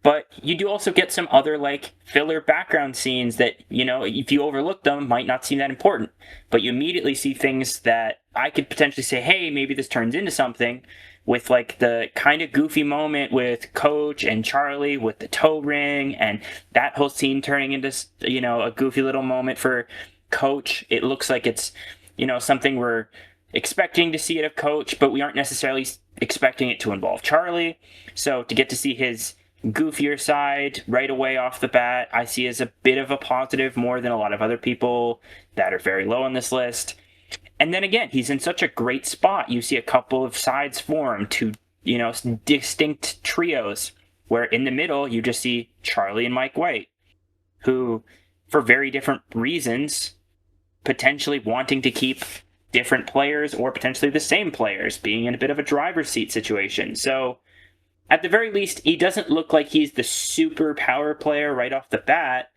But you do also get some other, like, filler background scenes that, if you overlook them, might not seem that important. But you immediately see things that I could potentially say, hey, maybe this turns into something, with, like, the kind of goofy moment with Coach and Charlie with the toe ring, and that whole scene turning into, a goofy little moment for Coach. It looks like it's, something we're expecting to see it of Coach, but we aren't necessarily expecting it to involve Charlie. So to get to see his goofier side right away off the bat, I see as a bit of a positive, more than a lot of other people that are very low on this list. And then again, he's in such a great spot. You see a couple of sides form to, distinct trios, where in the middle you just see Charlie and Mike White, who, for very different reasons, potentially wanting to keep different players or potentially the same players, being in a bit of a driver's seat situation. So at the very least, he doesn't look like he's the super power player right off the bat,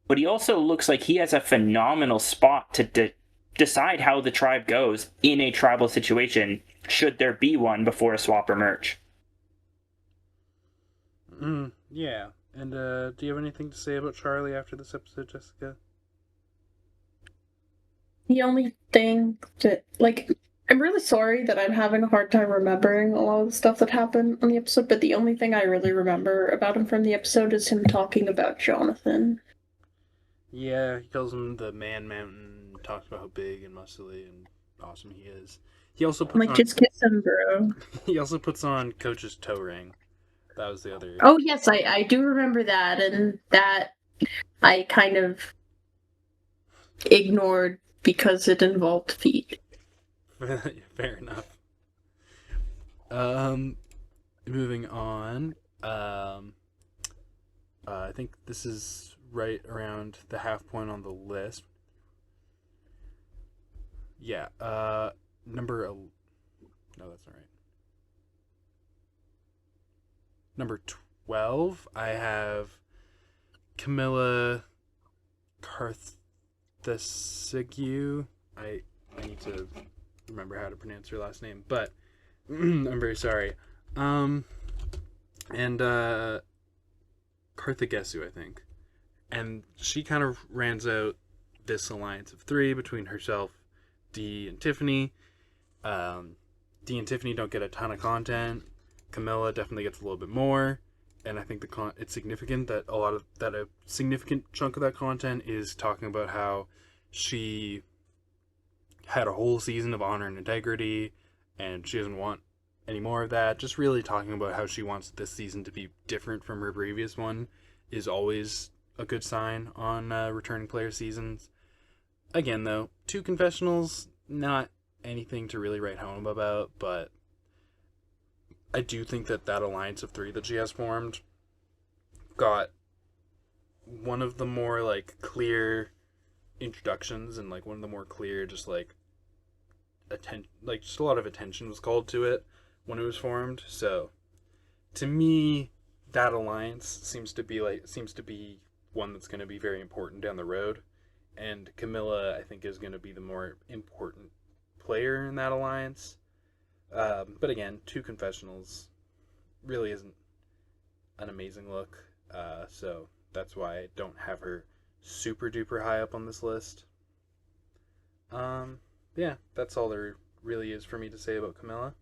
but he also looks like he has a phenomenal spot to decide how the tribe goes in a tribal situation should there be one before a swap or merge. Yeah. And do you have anything to say about Charlie after this episode, Jessica? The only thing that, like, I'm really sorry that I'm having a hard time remembering a lot of the stuff that happened on the episode, but the only thing I really remember about him from the episode is him talking about Jonathan. Yeah, he calls him the Man Mountain, talks about how big and muscly and awesome he is. He also puts on Just kiss him, bro. he also puts on Coach's toe ring. That was the other. Oh, yes, I do remember that, and that I kind of ignored because it involved feet. Fair enough. Moving on. I think this is right around the half point on the list. Yeah. No, that's not right. Number 12, I have Camilla Carthesigue. I need to remember how to pronounce her last name, but I'm very sorry. And Carthagesu, I think. And she kind of rounds out this alliance of three between herself, Dee, and Tiffany. Dee and Tiffany don't get a ton of content. Camilla definitely gets a little bit more, and I think it's significant that a significant chunk of that content is talking about how she had a whole season of honor and integrity, and she doesn't want any more of that. Just really talking about how she wants this season to be different from her previous one is always a good sign on returning player seasons. Again, though, 2 confessionals, not anything to really write home about, but I do think that alliance of 3 that she has formed got one of the more, like, clear introductions and, like, one of the more clear, just, like, just a lot of attention was called to it when it was formed. So, to me, that alliance seems to be one that's going to be very important down the road. And Camilla, I think, is going to be the more important player in that alliance. But again, 2 confessionals really isn't an amazing look. So that's why I don't have her super duper high up on this list. Yeah, that's all there really is for me to say about Camilla.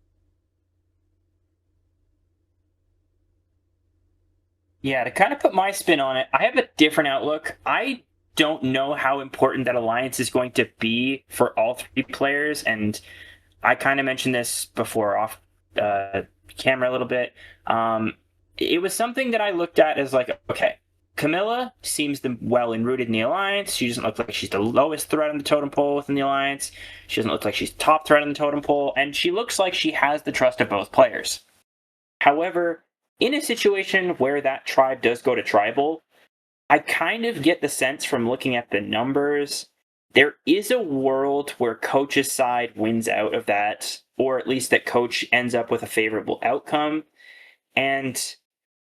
Yeah, to kind of put my spin on it, I have a different outlook. I don't know how important that alliance is going to be for all 3 players, and I kind of mentioned this before off camera a little bit. It was something that I looked at as like, okay, Camilla seems well and rooted in the alliance. She doesn't look like she's the lowest threat on the totem pole within the alliance. She doesn't look like she's top threat on the totem pole, and she looks like she has the trust of both players. However, in a situation where that tribe does go to tribal, I kind of get the sense from looking at the numbers, there is a world where Coach's side wins out of that, or at least that Coach ends up with a favorable outcome. And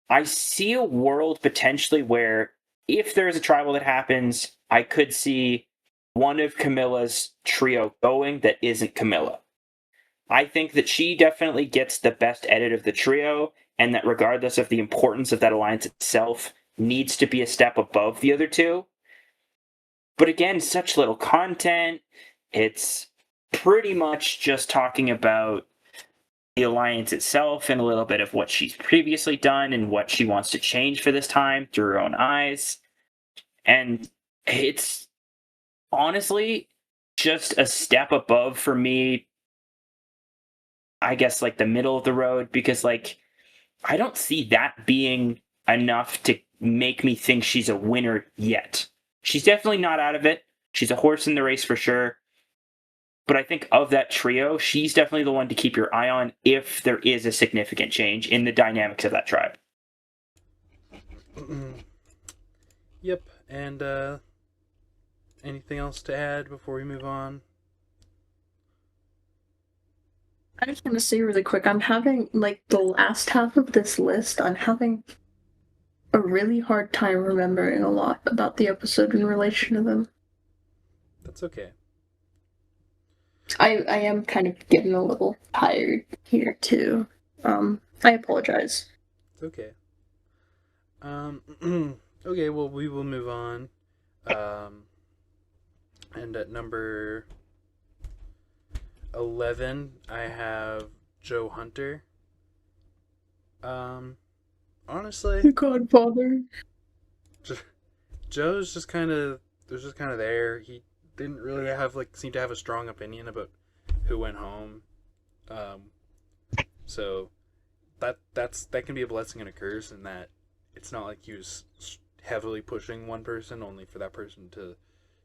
I see a world potentially where if there is a tribal that happens, I could see one of Camilla's trio going that isn't Camilla. I think that she definitely gets the best edit of the trio, and that regardless of the importance of that alliance itself, needs to be a step above the other 2. But again, such little content. It's pretty much just talking about the alliance itself and a little bit of what she's previously done and what she wants to change for this time through her own eyes. And it's honestly just a step above for me, I guess, like the middle of the road, because like I don't see that being enough to make me think she's a winner yet. She's definitely not out of it. She's a horse in the race for sure. But I think of that trio, she's definitely the one to keep your eye on if there is a significant change in the dynamics of that tribe. Yep. And anything else to add before we move on? I just want to say really quick, I'm having, like, the last half of this list, I'm having a really hard time remembering a lot about the episode in relation to them. That's okay. I am kind of getting a little tired here too. I apologize. It's okay. Okay, well, we will move on. Um, and at number 11, I have Joe Hunter. Um, honestly, Godfather. Joe's just kind of was just kind of there. He didn't really have seem to have a strong opinion about who went home. Um, so that can be a blessing and a curse in that it's not like he was heavily pushing one person only for that person to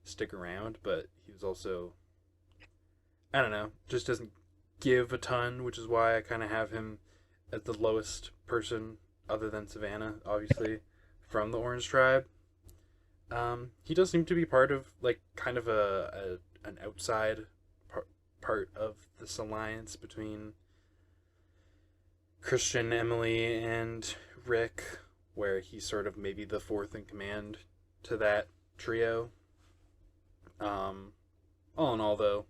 stick around, but he was also, I don't know, just doesn't give a ton, which is why I kind of have him as the lowest person other than Savannah, obviously, from the Orange Tribe. He does seem to be part of kind of an outside part of this alliance between Christian, Emily, and Rick, where he's sort of maybe the fourth in command to that trio. All in all, though,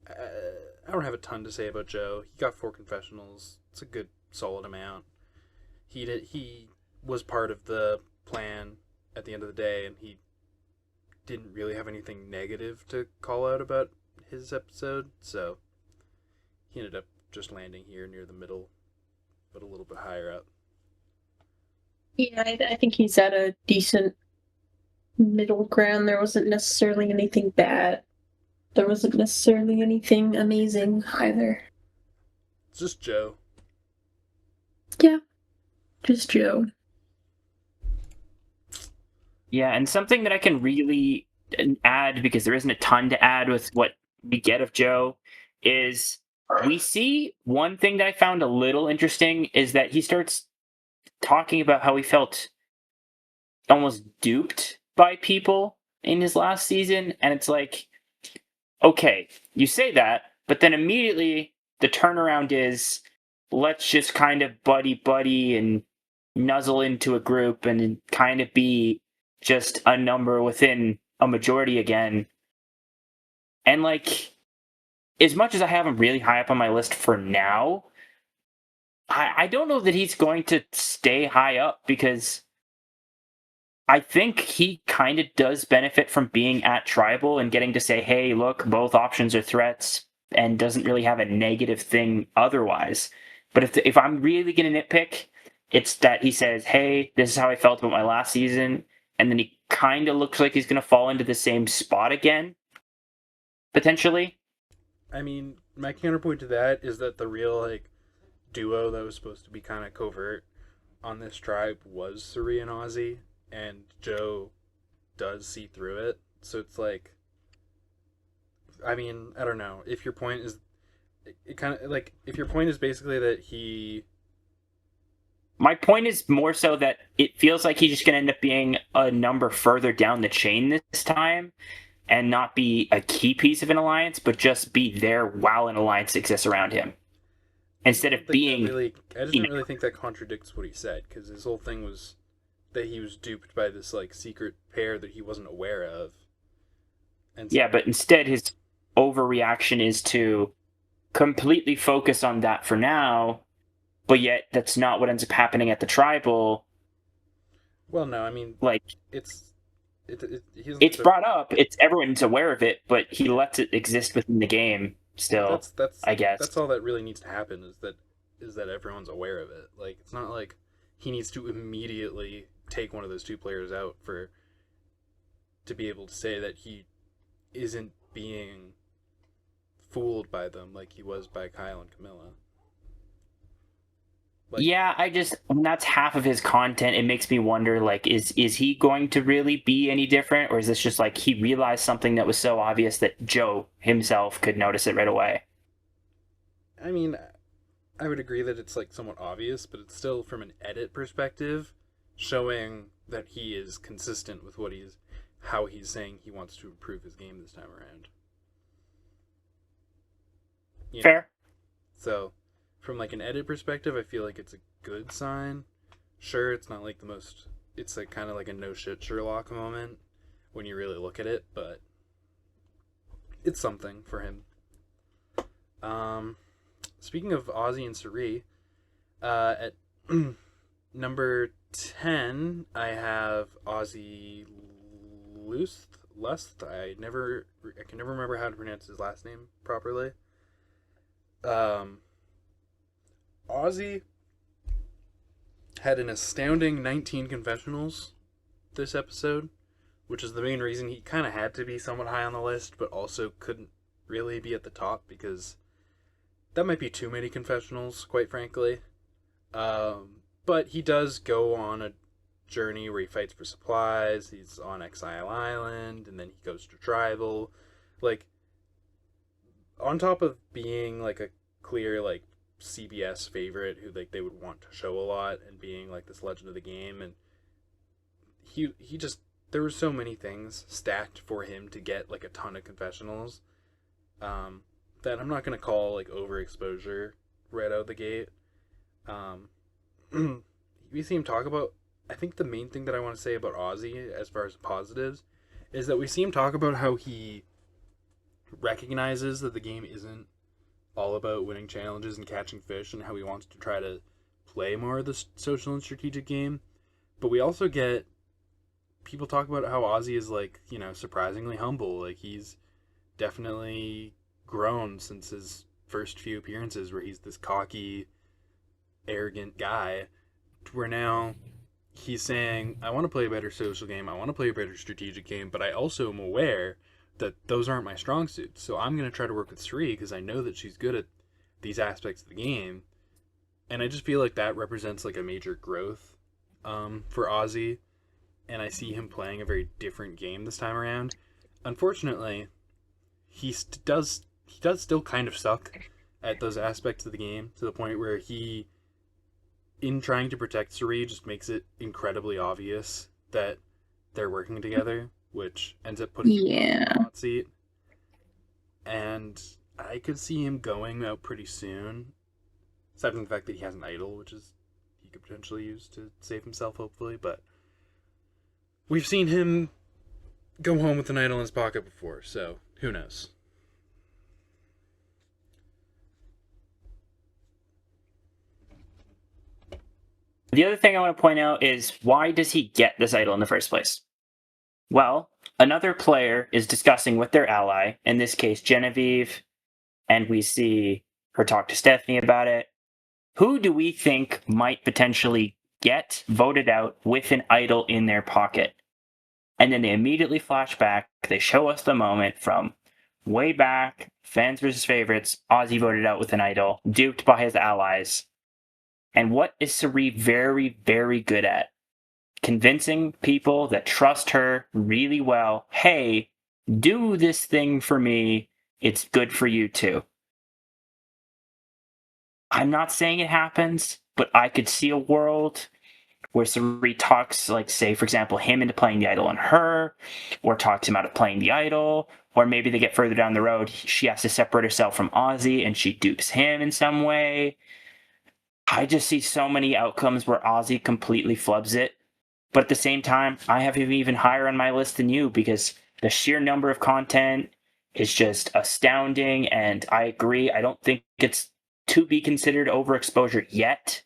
I don't have a ton to say about Joe. He got 4 confessionals. It's a good, solid amount. He was part of the plan at the end of the day, and he didn't really have anything negative to call out about his episode, so he ended up just landing here near the middle, but a little bit higher up. Yeah, I think he's at a decent middle ground. There wasn't necessarily anything bad. There wasn't necessarily anything amazing either. It's just Joe. Yeah, just Joe. Yeah, and something that I can really add, because there isn't a ton to add with what we get of Joe, is we see one thing that I found a little interesting is that he starts talking about how he felt almost duped by people in his last season. And it's like, okay, you say that, but then immediately the turnaround is let's just kind of buddy and nuzzle into a group and kind of be just a number within a majority again. And as much as I have him really high up on my list for now, I don't know that he's going to stay high up, because I think he kind of does benefit from being at Tribal and getting to say, hey, look, both options are threats, and doesn't really have a negative thing otherwise. But if I'm really going to nitpick, it's that he says, hey, this is how I felt about my last season, and then he kind of looks like he's going to fall into the same spot again, potentially. I mean, my counterpoint to that is that the real duo that was supposed to be kind of covert on this tribe was Suri and Ozzy, and Joe does see through it. So it's I mean, I don't know. If your point is, it kind of if your point is basically that he. My point is more so that it feels like he's just going to end up being a number further down the chain this time, and not be a key piece of an alliance, but just be there while an alliance exists around him. Instead of being. I just don't really think that contradicts what he said, because his whole thing was that he was duped by this secret pair that he wasn't aware of. And so, yeah, but instead his overreaction is to completely focus on that for now, but yet that's not what ends up happening at the Tribal. Well, no, I mean, it's brought up. It's everyone's aware of it, but he lets it exist within the game still. I guess that's all that really needs to happen is that everyone's aware of it. It's not like he needs to immediately take one of those 2 players out to be able to say that he isn't being fooled by them like he was by Kyle and Camilla. Yeah, when that's half of his content, it makes me wonder, is he going to really be any different, or is this just he realized something that was so obvious that Joe himself could notice it right away? I mean, I would agree that it's somewhat obvious, but it's still, from an edit perspective, showing that he is consistent with how he's saying he wants to improve his game this time around. Fair. So, from an edit perspective, I feel like it's a good sign. Sure, it's not the most. It's kind of a no shit Sherlock moment when you really look at it, but it's something for him. Speaking of Ozzy and Suri, at number 10, I have Ozzy Lust. I can never remember how to pronounce his last name properly. Ozzy had an astounding 19 confessionals this episode, which is the main reason he kind of had to be somewhat high on the list, but also couldn't really be at the top because that might be too many confessionals, quite frankly. But he does go on a journey where he fights for supplies. He's on Exile Island, and then he goes to Tribal. Like, on top of being like a clear like CBS favorite who like they would want to show a lot, and being like this legend of the game, and he just, there were so many things stacked for him to get like a ton of confessionals, that I'm not gonna call like overexposure right out of the gate. We see him talk about, I think the main thing that I want to say about Ozzy as far as positives is that we see him talk about how he recognizes that the game isn't all about winning challenges and catching fish, and how he wants to try to play more of the social and strategic game. But we also get people talk about how Ozzy is like, surprisingly humble. Like, he's definitely grown since his first few appearances where he's this cocky, arrogant guy, to where now he's saying, I want to play a better social game, I want to play a better strategic game, but I also am aware that those aren't my strong suits. So I'm going to try to work with Sri because I know that she's good at these aspects of the game. And I just feel like that represents like a major growth for Ozzy. And I see him playing a very different game this time around. Unfortunately, he does still kind of suck at those aspects of the game, to the point where he, in trying to protect Suri, just makes it incredibly obvious that they're working together, which ends up putting him in the hot seat. And I could see him going out pretty soon, aside from the fact that he has an idol, which is he could potentially use to save himself, hopefully. But we've seen him go home with an idol in his pocket before, so who knows? The other thing I want to point out is, why does he get this idol in the first place? Well, another player is discussing with their ally, in this case Genevieve, and we see her talk to Stephanie about it. Who do we think might potentially get voted out with an idol in their pocket? And then they immediately flash back. They show us the moment from way back, fans versus favorites. Ozzy voted out with an idol, duped by his allies. And what is Sari very, very good at? Convincing people that trust her really well, hey, do this thing for me, it's good for you too. I'm not saying it happens, but I could see a world where Sari talks, like, say, for example, him into playing the idol on her, or talks him out of playing the idol, or maybe they get further down the road, she has to separate herself from Ozzy and she dupes him in some way. I just see so many outcomes where Ozzy completely flubs it. But at the same time, I have him even higher on my list than you, because the sheer number of content is just astounding. And I agree, I don't think it's to be considered overexposure yet,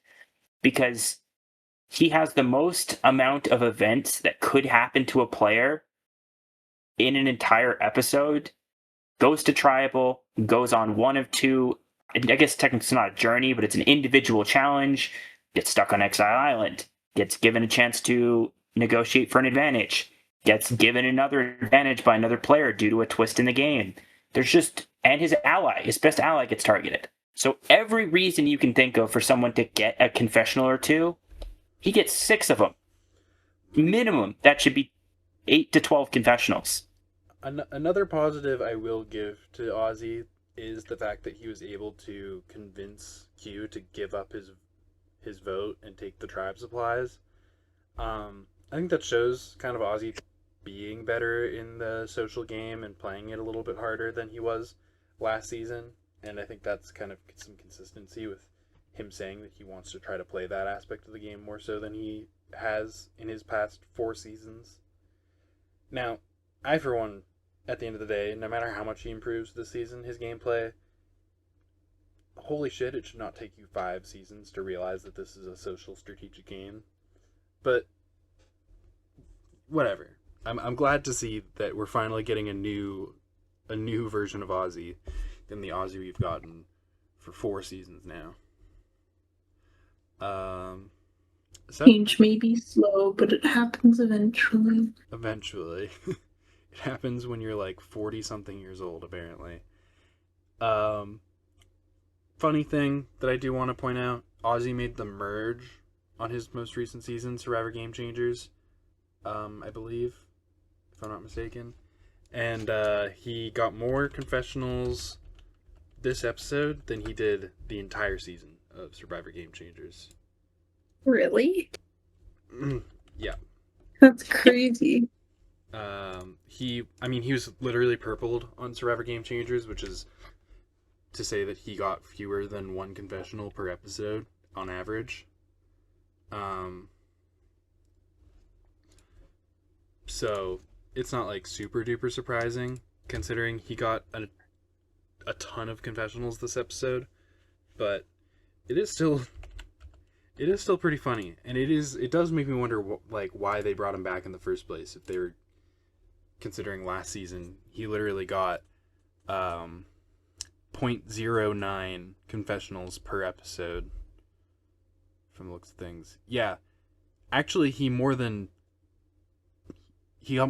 because he has the most amount of events that could happen to a player in an entire episode. Goes to Tribal, goes on one of two, I guess technically it's not a journey, but it's an individual challenge, gets stuck on Exile Island, gets given a chance to negotiate for an advantage, gets given another advantage by another player due to a twist in the game. There's just, and his ally, his best ally, gets targeted. So every reason you can think of for someone to get a confessional or two, he gets 6 of them. Minimum, that should be 8 to 12 confessionals. Another positive I will give to Ozzy is the fact that he was able to convince Q to give up his vote and take the tribe supplies. I think that shows kind of Ozzy being better in the social game and playing it a little bit harder than he was last season. And I think that's kind of some consistency with him saying that he wants to try to play that aspect of the game more so than he has in his past 4 seasons. Now, I, for one, at the end of the day, no matter how much he improves this season, his gameplay, holy shit, it should not take you 5 seasons to realize that this is a social strategic game. But whatever. I'm glad to see that we're finally getting a new version of Ozzy than the Ozzy we've gotten for 4 seasons now. Change may be slow, but it happens eventually. Eventually. It happens when you're like 40 something years old, apparently. Funny thing that I do want to point out, Ozzy made the merge on his most recent season, Survivor Game Changers, I believe, if I'm not mistaken. And he got more confessionals this episode than he did the entire season of Survivor Game Changers. Really? Yeah. That's crazy. He was literally purpled on Survivor Game Changers, which is to say that he got fewer than 1 confessional per episode on average. So it's not like super duper surprising considering he got a ton of confessionals this episode, but it is still pretty funny, and it does make me wonder why they brought him back in the first place. If they were considering last season, he literally got 0.09 confessionals per episode from the looks of things. Yeah, actually, he got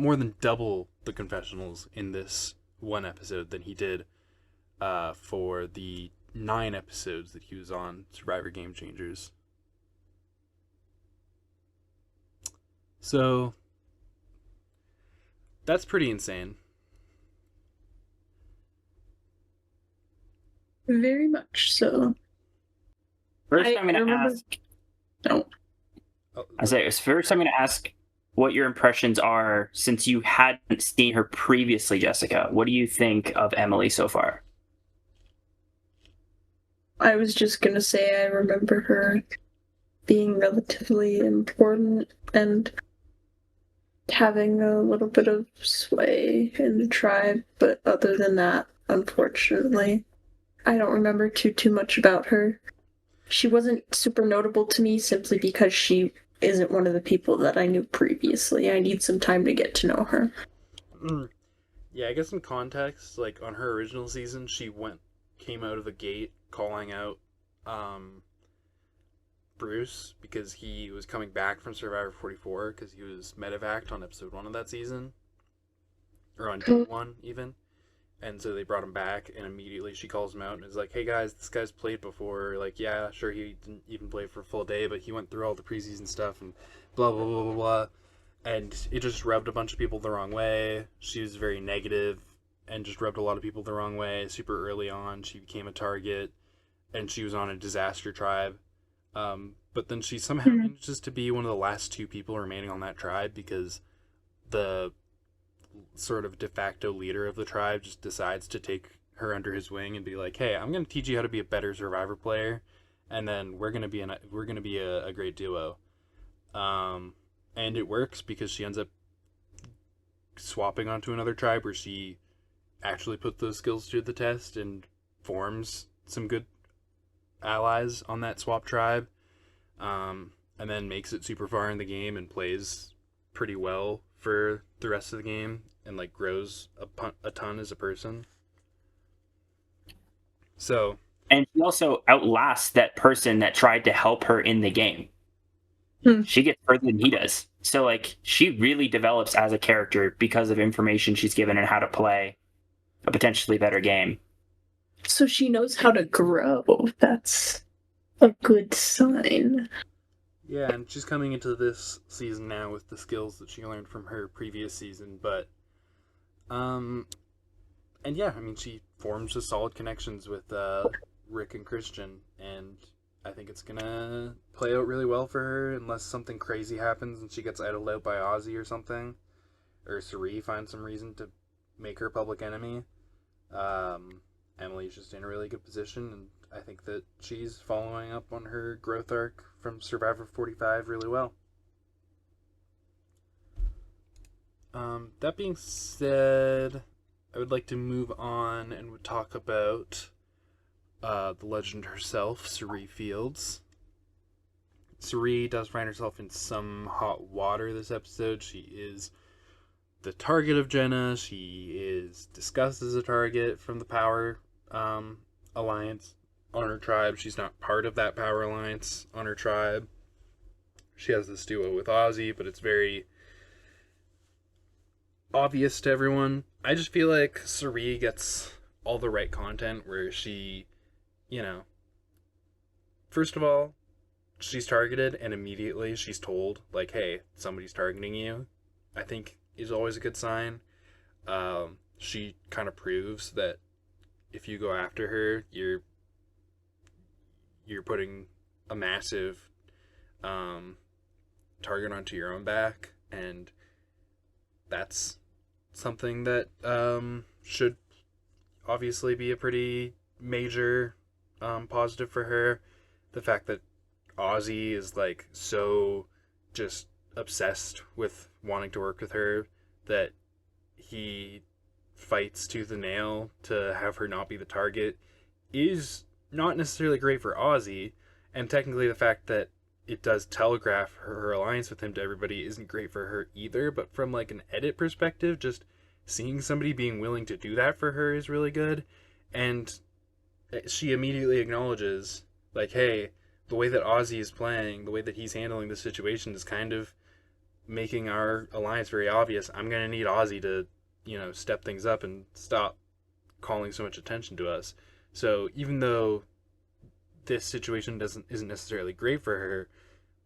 more than double the confessionals in this one episode than he did for the 9 episodes that he was on Survivor Game Changers. So that's pretty insane. Very much so. First, I'm going to ask. No. First, I'm going to ask what your impressions are since you hadn't seen her previously, Jessica. What do you think of Emily so far? I was just gonna say I remember her being relatively important and having a little bit of sway in the tribe, but other than that, unfortunately, I don't remember too much about her. She wasn't super notable to me simply because she isn't one of the people that I knew previously. I need some time to get to know her. Yeah, I guess in context, like on her original season, she came out of the gate calling out Bruce because he was coming back from Survivor 44 because he was medevaced on episode 1 of that season, or on day 1 even. And so they brought him back, and immediately she calls him out and is like, hey guys, this guy's played before. Like, yeah, sure, he didn't even play for a full day, but he went through all the preseason stuff and blah, blah, blah, blah, blah. And it just rubbed a bunch of people the wrong way. She was very negative and just rubbed a lot of people the wrong way. Super early on, she became a target, and she was on a disaster tribe. But then she somehow manages to be one of the last 2 people remaining on that tribe because the sort of de facto leader of the tribe just decides to take her under his wing and be like, hey, I'm going to teach you how to be a better Survivor player, and then we're going to be a great duo. And it works because she ends up swapping onto another tribe where she actually puts those skills to the test and forms some good allies on that swap tribe, and then makes it super far in the game and plays pretty well for the rest of the game and like grows a ton as a person. So, and she also outlasts that person that tried to help her in the game. She gets further than he does. So like she really develops as a character because of information she's given and how to play a potentially better game. So she knows how to grow. That's a good sign. Yeah, and she's coming into this season now with the skills that she learned from her previous season, but and yeah, I mean, she forms a solid connections with Rick and Christian, and I think it's gonna play out really well for her unless something crazy happens and she gets idled out by Ozzy or something, or Suri finds some reason to make her public enemy. Emily's just in a really good position, and I think that she's following up on her growth arc from Survivor 45 really well. That being said, I would like to move on and would talk about the legend herself, Suri Fields. Suri does find herself in some hot water this episode. She is the target of Jenna. She is discussed as a target from the Power Alliance on her tribe. She's not part of that Power Alliance on her tribe. She has this duo with Ozzy, but it's very obvious to everyone. I just feel like Suri gets all the right content where she, you know, first of all, she's targeted and immediately she's told, like, hey, somebody's targeting you, I think is always a good sign. She kind of proves that if you go after her, you're putting a massive target onto your own back, and that's something that should obviously be a pretty major positive for her. The fact that Ozzy is like so just obsessed with wanting to work with her that he fights tooth and nail to have her not be the target is not necessarily great for Ozzy, and technically the fact that it does telegraph her alliance with him to everybody isn't great for her either. But from like an edit perspective, just seeing somebody being willing to do that for her is really good. And she immediately acknowledges, like, hey, the way that Ozzy is playing, the way that he's handling the situation is kind of making our alliance very obvious. I'm going to need Ozzy to, step things up and stop calling so much attention to us. So even though this situation isn't necessarily great for her,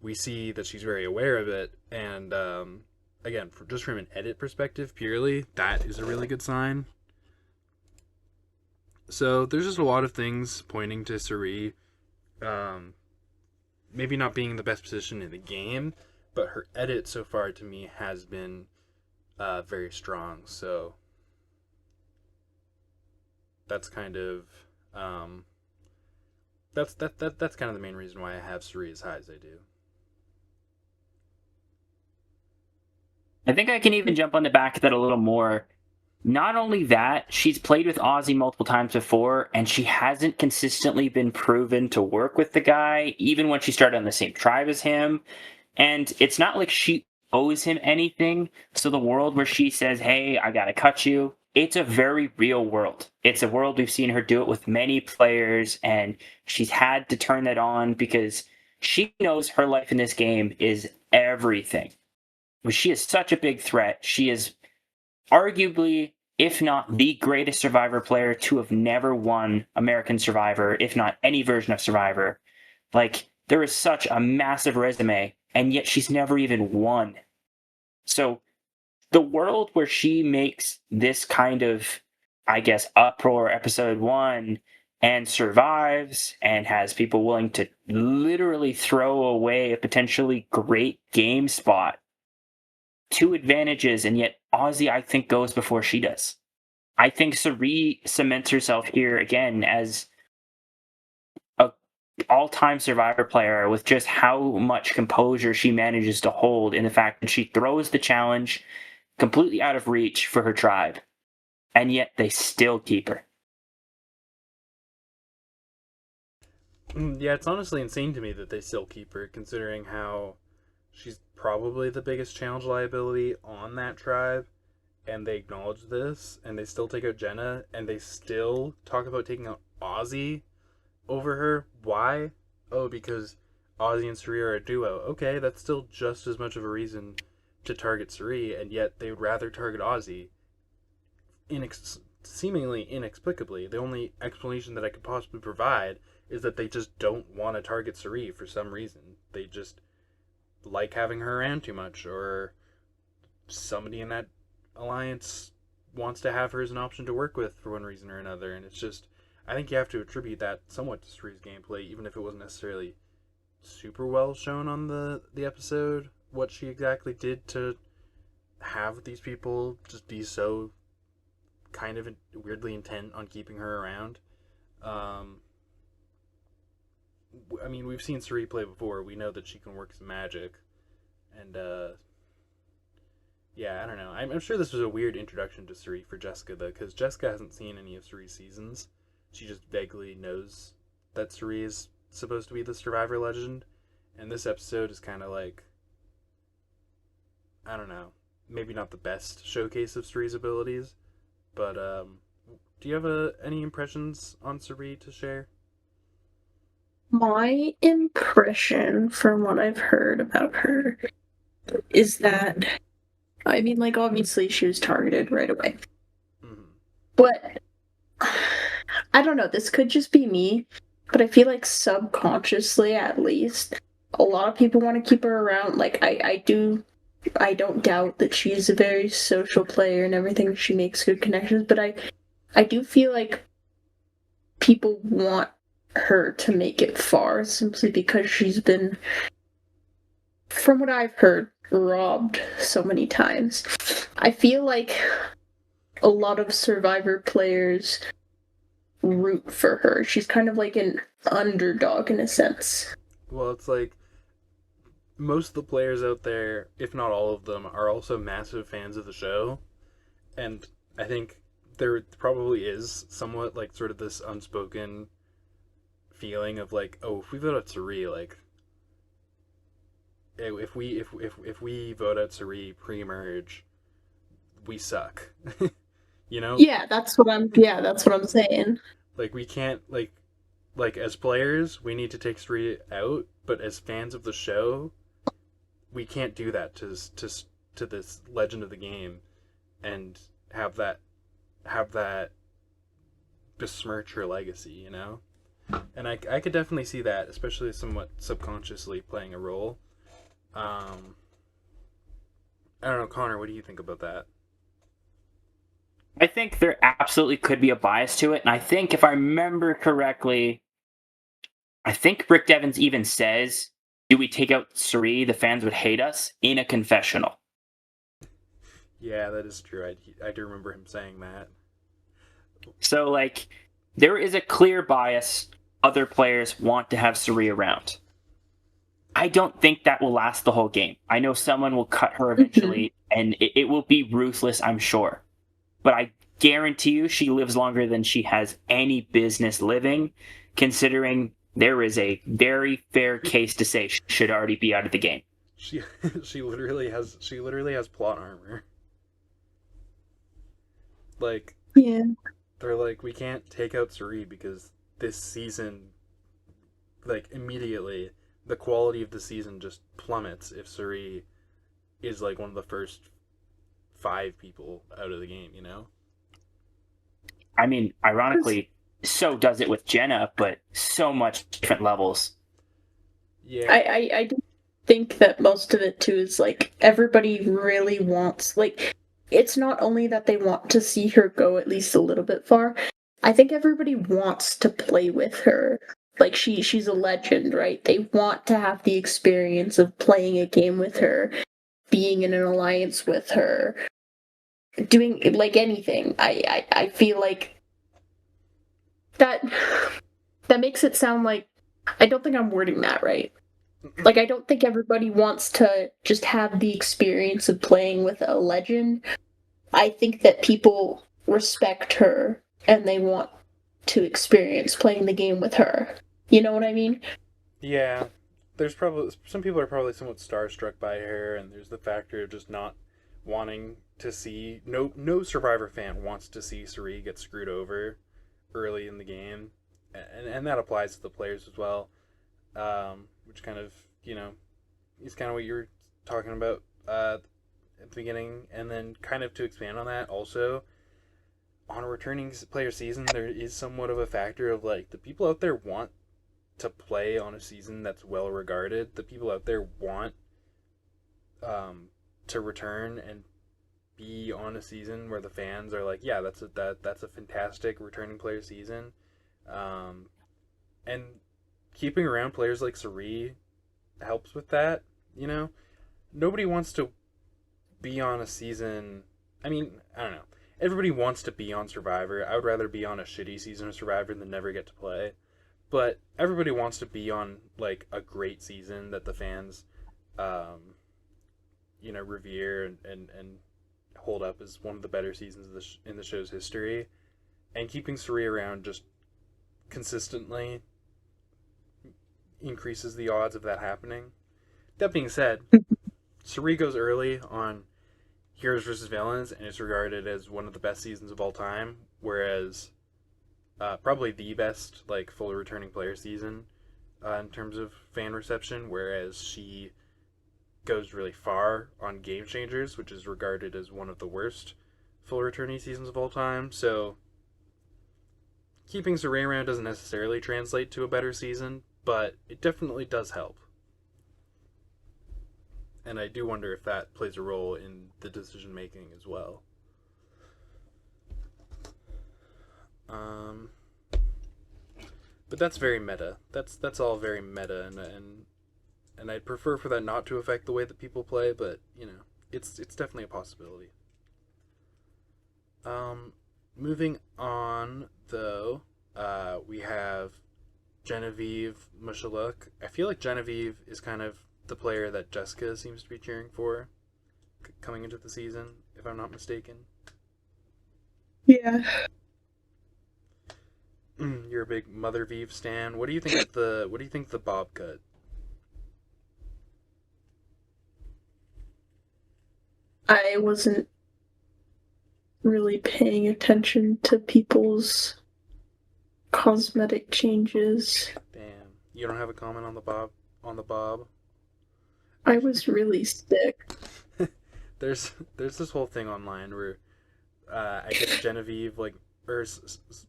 we see that she's very aware of it. And again, just from an edit perspective, purely, that is a really good sign. So there's just a lot of things pointing to Suri maybe not being in the best position in the game, but her edit so far to me has been very strong. So that's kind of that's kind of the main reason why I have Suri as high as I do. I think I can even jump on the back of that a little more. Not only that, she's played with Ozzy multiple times before, and she hasn't consistently been proven to work with the guy, even when she started on the same tribe as him. And it's not like she owes him anything. So the world where she says, hey, I gotta cut you, it's a very real world. It's a world we've seen her do it with many players, and she's had to turn that on because she knows her life in this game is everything. But she is such a big threat. She is arguably, if not the greatest Survivor player to have never won American Survivor, if not any version of Survivor. Like, there is such a massive resume, and yet she's never even won. So the world where she makes this kind of, I guess, uproar episode 1 and survives and has people willing to literally throw away a potentially great game spot, 2 advantages, and yet Ozzy, I think, goes before she does. I think Suri cements herself here again as a all-time Survivor player with just how much composure she manages to hold in the fact that she throws the challenge completely out of reach for her tribe, and yet they still keep her. Yeah, it's honestly insane to me that they still keep her, considering how she's probably the biggest challenge liability on that tribe, and they acknowledge this, and they still take out Jenna, and they still talk about taking out Ozzy over her. Why? Oh, because Ozzy and Suri are a duo. Okay, that's still just as much of a reason to target Suri, and yet they would rather target Ozzy. Seemingly inexplicably. The only explanation that I could possibly provide is that they just don't want to target Suri for some reason. They just like having her around too much, or somebody in that alliance wants to have her as an option to work with for one reason or another. And it's just, I think you have to attribute that somewhat to Suri's gameplay, even if it wasn't necessarily super well shown on the episode, what she exactly did to have these people just be so kind of weirdly intent on keeping her around. I mean, we've seen Suri play before. We know that she can work some magic, and Yeah, I don't know. I'm sure this was a weird introduction to Suri for Jessica, though, because Jessica hasn't seen any of Suri's seasons. She just vaguely knows that Suri is supposed to be the survivor legend. And this episode is kind of like, I don't know, maybe not the best showcase of Suri's abilities, but do you have any impressions on Suri to share? My impression from what I've heard about her is that, I mean, like, obviously she was targeted right away. Mm-hmm. But I don't know, this could just be me, but I feel like subconsciously, at least, a lot of people want to keep her around. Like, I don't doubt that she's a very social player and everything. She makes good connections, but I do feel like people want her to make it far simply because she's been, from what I've heard, robbed so many times. I feel like a lot of Survivor players root for her. She's kind of like an underdog in a sense. Well, it's like most of the players out there, if not all of them, are also massive fans of the show. And I think there probably is somewhat like sort of this unspoken feeling of like, oh, if we vote out Suri, like if we vote out Suri pre-merge, we suck. You know, That's what I'm saying. like we can't like as players we need to take Suri out, but as fans of the show, we can't do that to this legend of the game and have that besmirch her legacy, you know? And I could definitely see that, especially somewhat subconsciously playing a role. Um, I don't know, Connor, what do you think about that? I think there absolutely could be a bias to it, and I think if I remember correctly, I think Rick Devens even says, "Do we take out Suri? The fans would hate us." In a confessional. Yeah, that is true. I do remember him saying that. So, like, there is a clear bias. Other players want to have Suri around. I don't think that will last the whole game. I know someone will cut her eventually, and it will be ruthless, I'm sure. But I guarantee you she lives longer than she has any business living, considering there is a very fair case to say she should already be out of the game. She she literally has plot armor. Like Yeah. they're like, we can't take out Suri because this season, like immediately, the quality of the season just plummets if Suri is like one of the first five people out of the game. You know? I mean, ironically, so does it with Jenna, but so much different levels. Yeah. I do think that most of it too is like everybody really wants, like, it's not only that they want to see her go at least a little bit far. I think everybody wants to play with her. Like, she's a legend, right? They want to have the experience of playing a game with her, being in an alliance with her, doing like anything. I feel like that that makes it sound like, I don't think I'm wording that right. Like, I don't think everybody wants to just have the experience of playing with a legend. I think that people respect her and they want to experience playing the game with her. You know what I mean? Yeah. There's probably some people are probably somewhat starstruck by her, and there's the factor of just not wanting to see no Survivor fan wants to see Suri get screwed over early in the game, and that applies to the players as well. Which kind of is kind of what you were talking about at the beginning, and then kind of to expand on that also on a returning player season, there is somewhat of a factor of like the people out there want to play on a season that's well regarded. The people out there want to return and be on a season where the fans are like, yeah, that's a fantastic returning player season, and keeping around players like Sari helps with that. You know, nobody wants to be on a season. I mean, I don't know. Everybody wants to be on Survivor. I would rather be on a shitty season of Survivor than never get to play. But everybody wants to be on like a great season that the fans revere and hold up as one of the better seasons in the show's history, and keeping Suri around just consistently increases the odds of that happening. That being said, Suri goes early on Heroes versus Villains and is regarded as one of the best seasons of all time, whereas probably the best like fully returning player season in terms of fan reception, whereas she goes really far on Game Changers, which is regarded as one of the worst full returning seasons of all time. So keeping Saray around doesn't necessarily translate to a better season, but it definitely does help. And I do wonder if that plays a role in the decision making as well. But that's very meta. That's all very meta, and I'd prefer for that not to affect the way that people play. But it's definitely a possibility. Moving on though, we have Genevieve Mushaluk. I feel like Genevieve is kind of the player that Jessika seems to be cheering for coming into the season, if I'm not mistaken. Yeah. You're a big Mother Vive stan. What do you think of the bob cut? I wasn't really paying attention to people's cosmetic changes. Damn. You don't have a comment on the bob? I was really sick. There's this whole thing online where I guess Genevieve or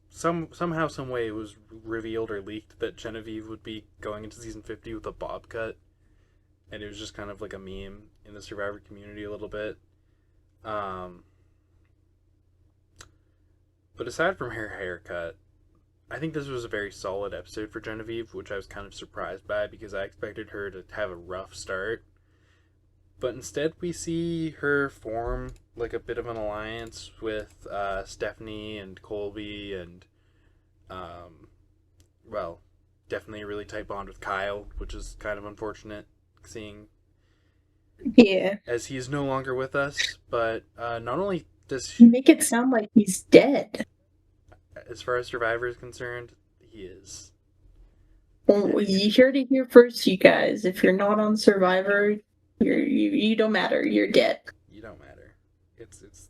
somehow some way it was revealed or leaked that Genevieve would be going into season 50 with a bob cut, and it was just kind of like a meme in the Survivor community a little bit. But aside from her haircut, I think this was a very solid episode for Genevieve, which I was kind of surprised by because I expected her to have a rough start. But instead, we see her form like a bit of an alliance with Stephanie and Colby, and definitely a really tight bond with Kyle, which is kind of unfortunate seeing. Yeah. As he is no longer with us, but not only does You make it sound like he's dead. As far as Survivor is concerned, he is. Well, you heard it here first, you guys. If you're not on Survivor, you don't matter. You're dead. You don't matter.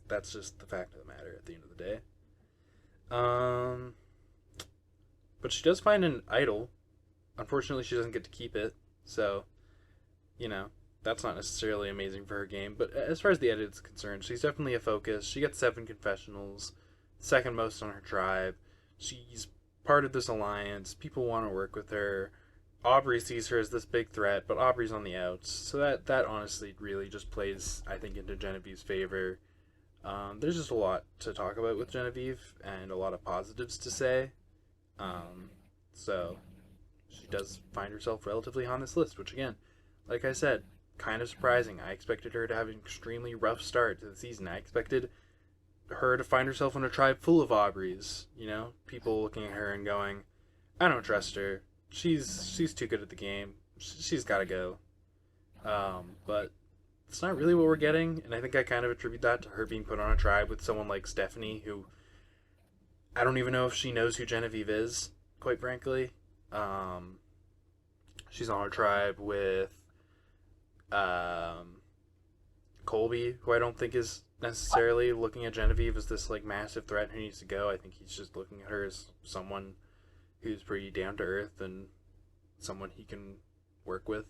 That's just the fact of the matter at the end of the day. But she does find an idol. Unfortunately, she doesn't get to keep it. So, that's not necessarily amazing for her game. But as far as the edit is concerned, she's definitely a focus. She gets 7 confessionals, second most on her tribe. She's part of this alliance. People want to work with her. Aubrey sees her as this big threat, but Aubrey's on the outs. So that honestly really just plays, I think, into Genevieve's favor. There's just a lot to talk about with Genevieve and a lot of positives to say. So she does find herself relatively on this list, which again, like I said, kind of surprising. I expected her to have an extremely rough start to the season. I expected her to find herself in a tribe full of Aubreys. People looking at her and going, I don't trust her. She's too good at the game. She's got to go. But it's not really what we're getting, and I think I kind of attribute that to her being put on a tribe with someone like Stephanie, who I don't even know if she knows who Genevieve is, quite frankly. She's on a tribe with Colby, who I don't think is necessarily looking at Genevieve as this like massive threat who needs to go. I think he's just looking at her as someone who's pretty down to earth and someone he can work with.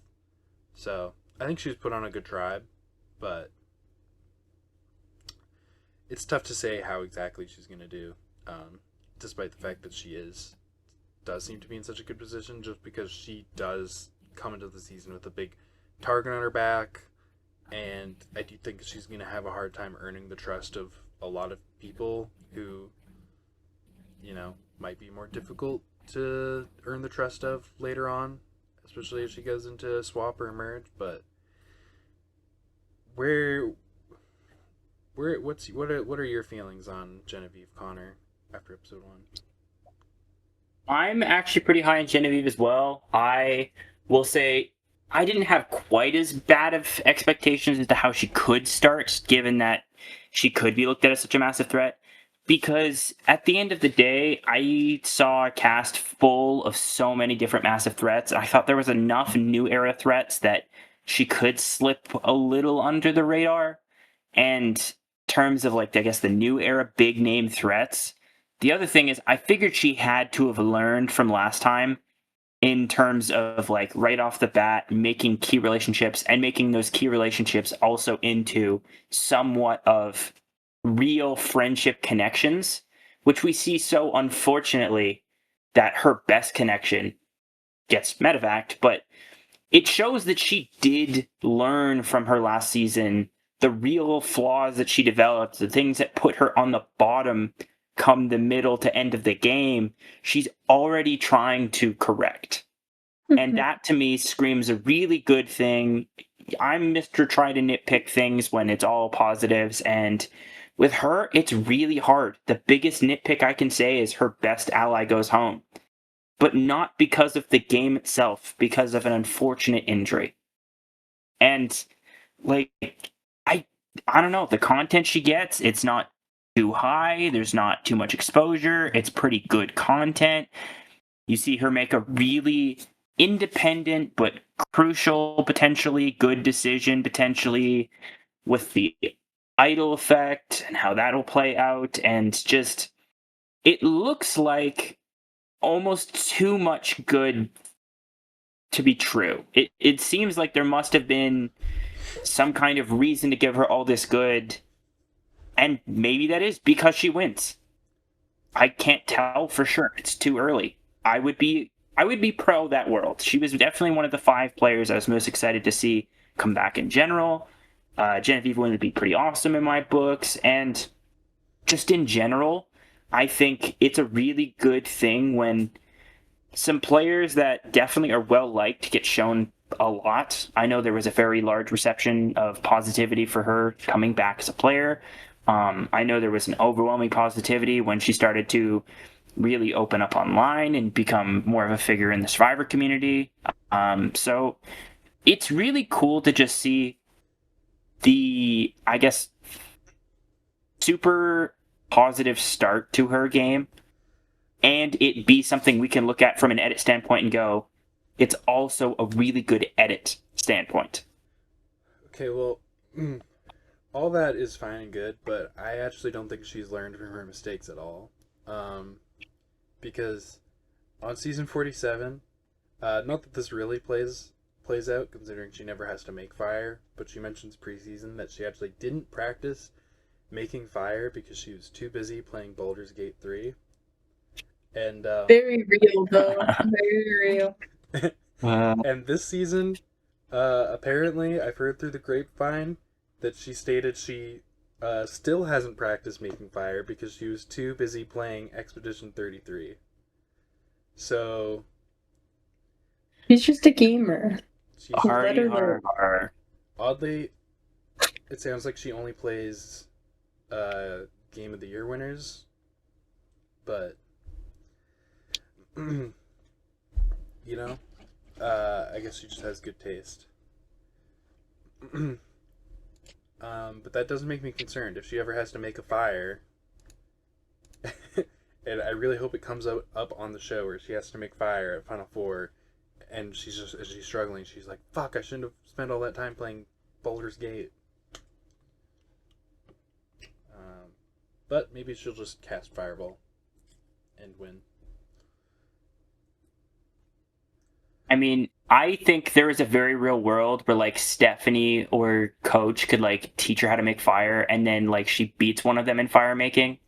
So I think she's put on a good tribe, but it's tough to say how exactly she's going to do, despite the fact that she does seem to be in such a good position, just because she does come into the season with a big target on her back, and I do think she's going to have a hard time earning the trust of a lot of people who, might be more difficult to earn the trust of later on, especially if she goes into swap or merge. But what are your feelings on Genevieve Connor after episode 1? I'm actually pretty high on Genevieve as well. I will say I didn't have quite as bad of expectations as to how she could start, given that she could be looked at as such a massive threat. Because at the end of the day, I saw a cast full of so many different massive threats. I thought there was enough new era threats that she could slip a little under the radar. And terms of like, I guess, the new era big name threats. The other thing is, I figured she had to have learned from last time in terms of like right off the bat making key relationships and making those key relationships also into somewhat of real friendship connections, which we see so unfortunately that her best connection gets medevaced, but it shows that she did learn from her last season the real flaws that she developed, the things that put her on the bottom come the middle to end of the game. She's already trying to correct. And that to me screams a really good thing. I'm Mr. Try to nitpick things when it's all positives. And with her, it's really hard. The biggest nitpick I can say is her best ally goes home. But not because of the game itself, because of an unfortunate injury. And like I I don't know, the content she gets, it's not too high, there's not too much exposure, it's pretty good content. You see her make a really independent but crucial, potentially good decision, potentially with the idol effect and how that'll play out. And just, it looks like almost too much good to be true. It seems like there must have been some kind of reason to give her all this good. And maybe that is because she wins. I can't tell for sure. It's too early. I would be pro that world. She was definitely one of the 5 players I was most excited to see come back in general. Genevieve would be pretty awesome in my books, and just in general, I think it's a really good thing when some players that definitely are well liked get shown a lot. I know there was a very large reception of positivity for her coming back as a player. I know there was an overwhelming positivity when she started to really open up online and become more of a figure in the Survivor community. So it's really cool to just see the, I guess, super positive start to her game and it be something we can look at from an edit standpoint and go, it's also a really good edit standpoint. Okay, well, all that is fine and good, but I actually don't think she's learned from her mistakes at all. Because on season 47, not that this really plays out, considering she never has to make fire, but she mentions preseason that she actually didn't practice making fire because she was too busy playing Baldur's Gate 3. And very real, though. Very real. and this season, apparently, I've heard through the grapevine that she stated she still hasn't practiced making fire because she was too busy playing Expedition 33. So She's just a gamer. she's oddly, it sounds like she only plays Game of the Year winners, but you know, I guess she just has good taste. But that doesn't make me concerned. If she ever has to make a fire, and I really hope it comes up on the show where she has to make fire at Final Four, and she's struggling. She's like, "Fuck! I shouldn't have spent all that time playing Baldur's Gate." But maybe she'll just cast Fireball and win. I mean, I think there is a very real world where like Stephanie or Coach could like teach her how to make fire, and then like she beats one of them in fire making.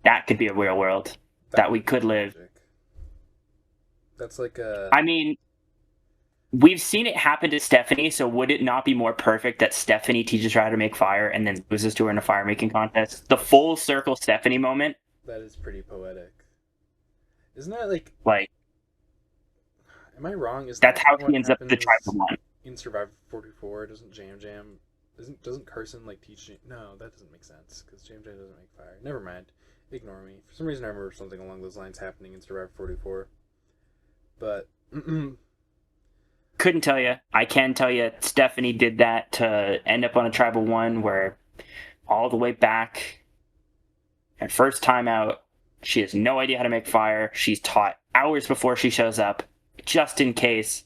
That could be a real world that we could live. That's like a. I mean, we've seen it happen to Stephanie, so would it not be more perfect that Stephanie teaches her how to make fire and then loses to her in a fire making contest? The full circle Stephanie moment. That is pretty poetic. Isn't that like? Am I wrong? Is that's that how she ends up the tribal one in Survivor 44? Doesn't Jam doesn't Carson like teach? No, that doesn't make sense because Jam doesn't make fire. Never mind. Ignore me. For some reason, I remember something along those lines happening in Survivor 44. But Couldn't tell you. I can tell you Stephanie did that to end up on a tribal one where all the way back and first time out, she has no idea how to make fire. She's taught hours before she shows up, just in case,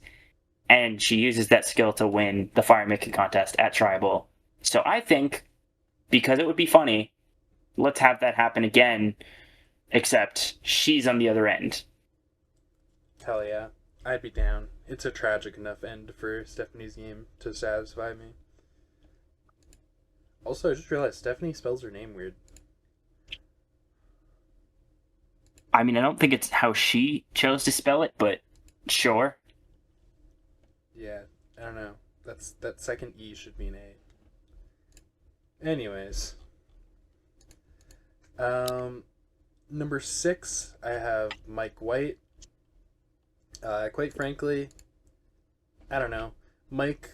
and she uses that skill to win the fire making contest at tribal. So I think, because it would be funny, let's have that happen again, except she's on the other end. hell yeah, I'd be down. It's a tragic enough end for Stephanie's game to satisfy me. Also, I just realized Stephanie spells her name weird. I mean, I don't think it's how she chose to spell it, but sure. Yeah, I don't know. That second E should be an A. Anyways, number 6, I have Mike White. Quite frankly, I don't know. Mike,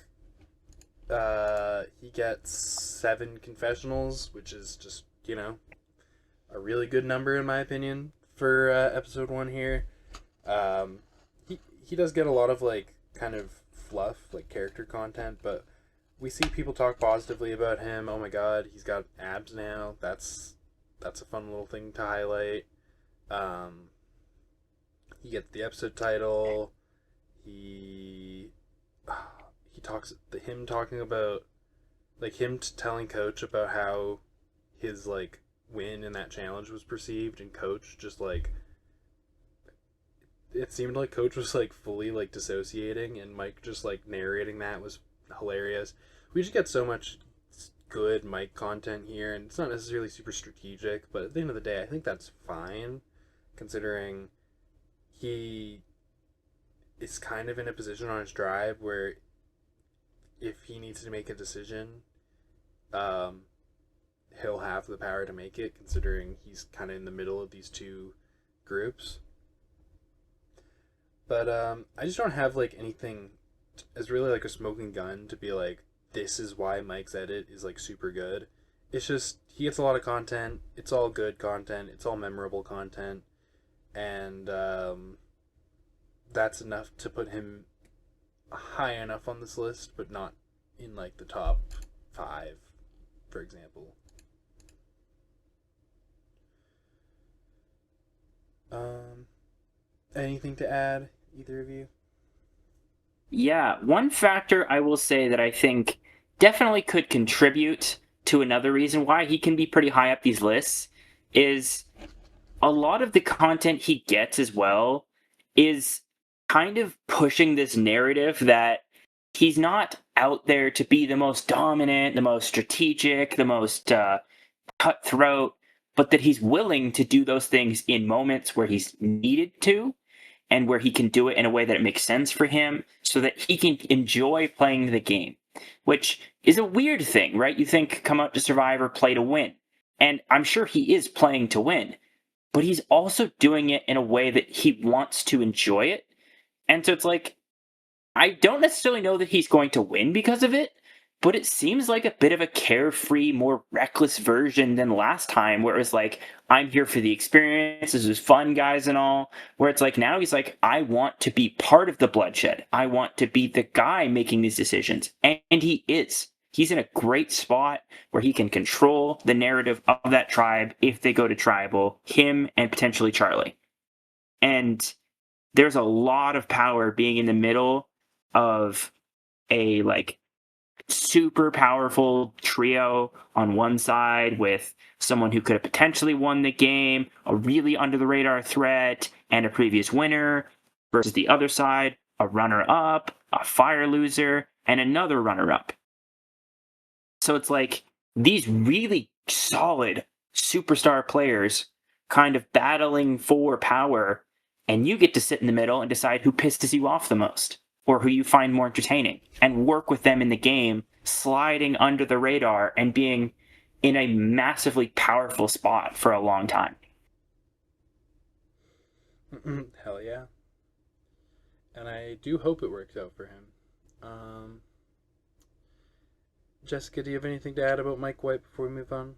he gets 7 confessionals, which is just, a really good number in my opinion for episode 1 here. He does get a lot of kind of fluff, character content, but we see people talk positively about him. Oh my god, he's got abs now. That's a fun little thing to highlight. He gets the episode title. He talks him talking about him telling Coach about how his win in that challenge was perceived, and Coach just it seemed like Coach was fully dissociating, and Mike just narrating that was hilarious. We just get so much good Mike content here, and it's not necessarily super strategic, but at the end of the day, I think that's fine, considering he is kind of in a position on his drive where if he needs to make a decision, he'll have the power to make it, considering he's kind of in the middle of these two groups. But I just don't have anything as really a smoking gun to be this is why Mike's edit is super good. It's just he gets a lot of content. It's all good content. It's all memorable content, and that's enough to put him high enough on this list, but not in the top 5, for example. Anything to add, either of you? Yeah, one factor I will say that I think definitely could contribute to another reason why he can be pretty high up these lists is a lot of the content he gets as well is kind of pushing this narrative that he's not out there to be the most dominant, the most strategic, the most cutthroat, but that he's willing to do those things in moments where he's needed to, and where he can do it in a way that it makes sense for him so that he can enjoy playing the game, which is a weird thing, right? You think come out to survive or play to win. And I'm sure he is playing to win, but he's also doing it in a way that he wants to enjoy it. And so it's I don't necessarily know that he's going to win because of it, but it seems like a bit of a carefree, more reckless version than last time, where it was I'm here for the experience, this is fun, guys, and all. Where it's now he's I want to be part of the bloodshed. I want to be the guy making these decisions. And he is. He's in a great spot where he can control the narrative of that tribe if they go to tribal, him and potentially Charlie. And there's a lot of power being in the middle of a super powerful trio on one side with someone who could have potentially won the game, a really under the radar threat, and a previous winner, versus the other side, a runner up, a fire loser, and another runner up. So it's these really solid superstar players kind of battling for power, and you get to sit in the middle and decide who pisses you off the most, or who you find more entertaining, and work with them in the game, sliding under the radar and being in a massively powerful spot for a long time. Hell yeah. And I do hope it works out for him. Jessica, do you have anything to add about Mike White before we move on?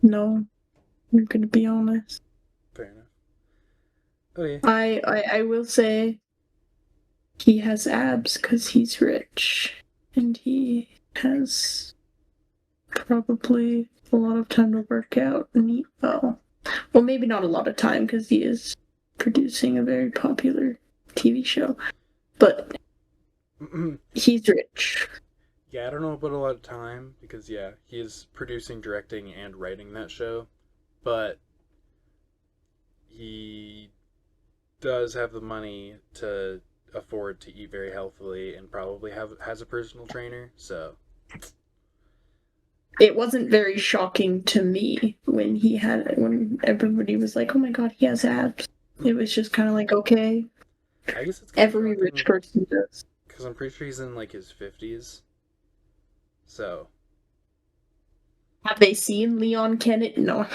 No, I'm gonna be honest. Fair enough. Okay. I will say he has abs because he's rich, and he has probably a lot of time to work out and eat well. Well, maybe not a lot of time because he is producing a very popular TV show, but he's rich. Yeah, I don't know about a lot of time because yeah, he is producing, directing, and writing that show, but he does have the money to afford to eat very healthily and probably has a personal trainer. So It wasn't very shocking to me when everybody was like, "Oh my god, he has abs." It was just kind of like, okay, I guess it's kind of every rich shocking person does. because I'm pretty sure he's in like his 50s. So Have they seen Leon Kennett? No.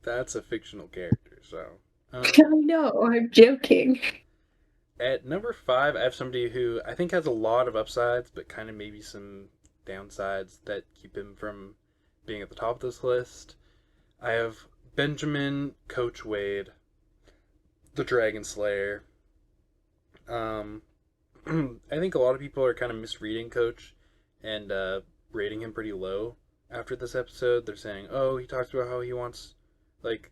that's a fictional character. So I know, I'm joking. at number 5, I have somebody who I think has a lot of upsides, but kind of maybe some downsides that keep him from being at the top of this list. I have Benjamin Coach Wade, the Dragon Slayer. I think a lot of people are kind of misreading Coach and rating him pretty low after this episode. They're saying, "Oh, he talks about like,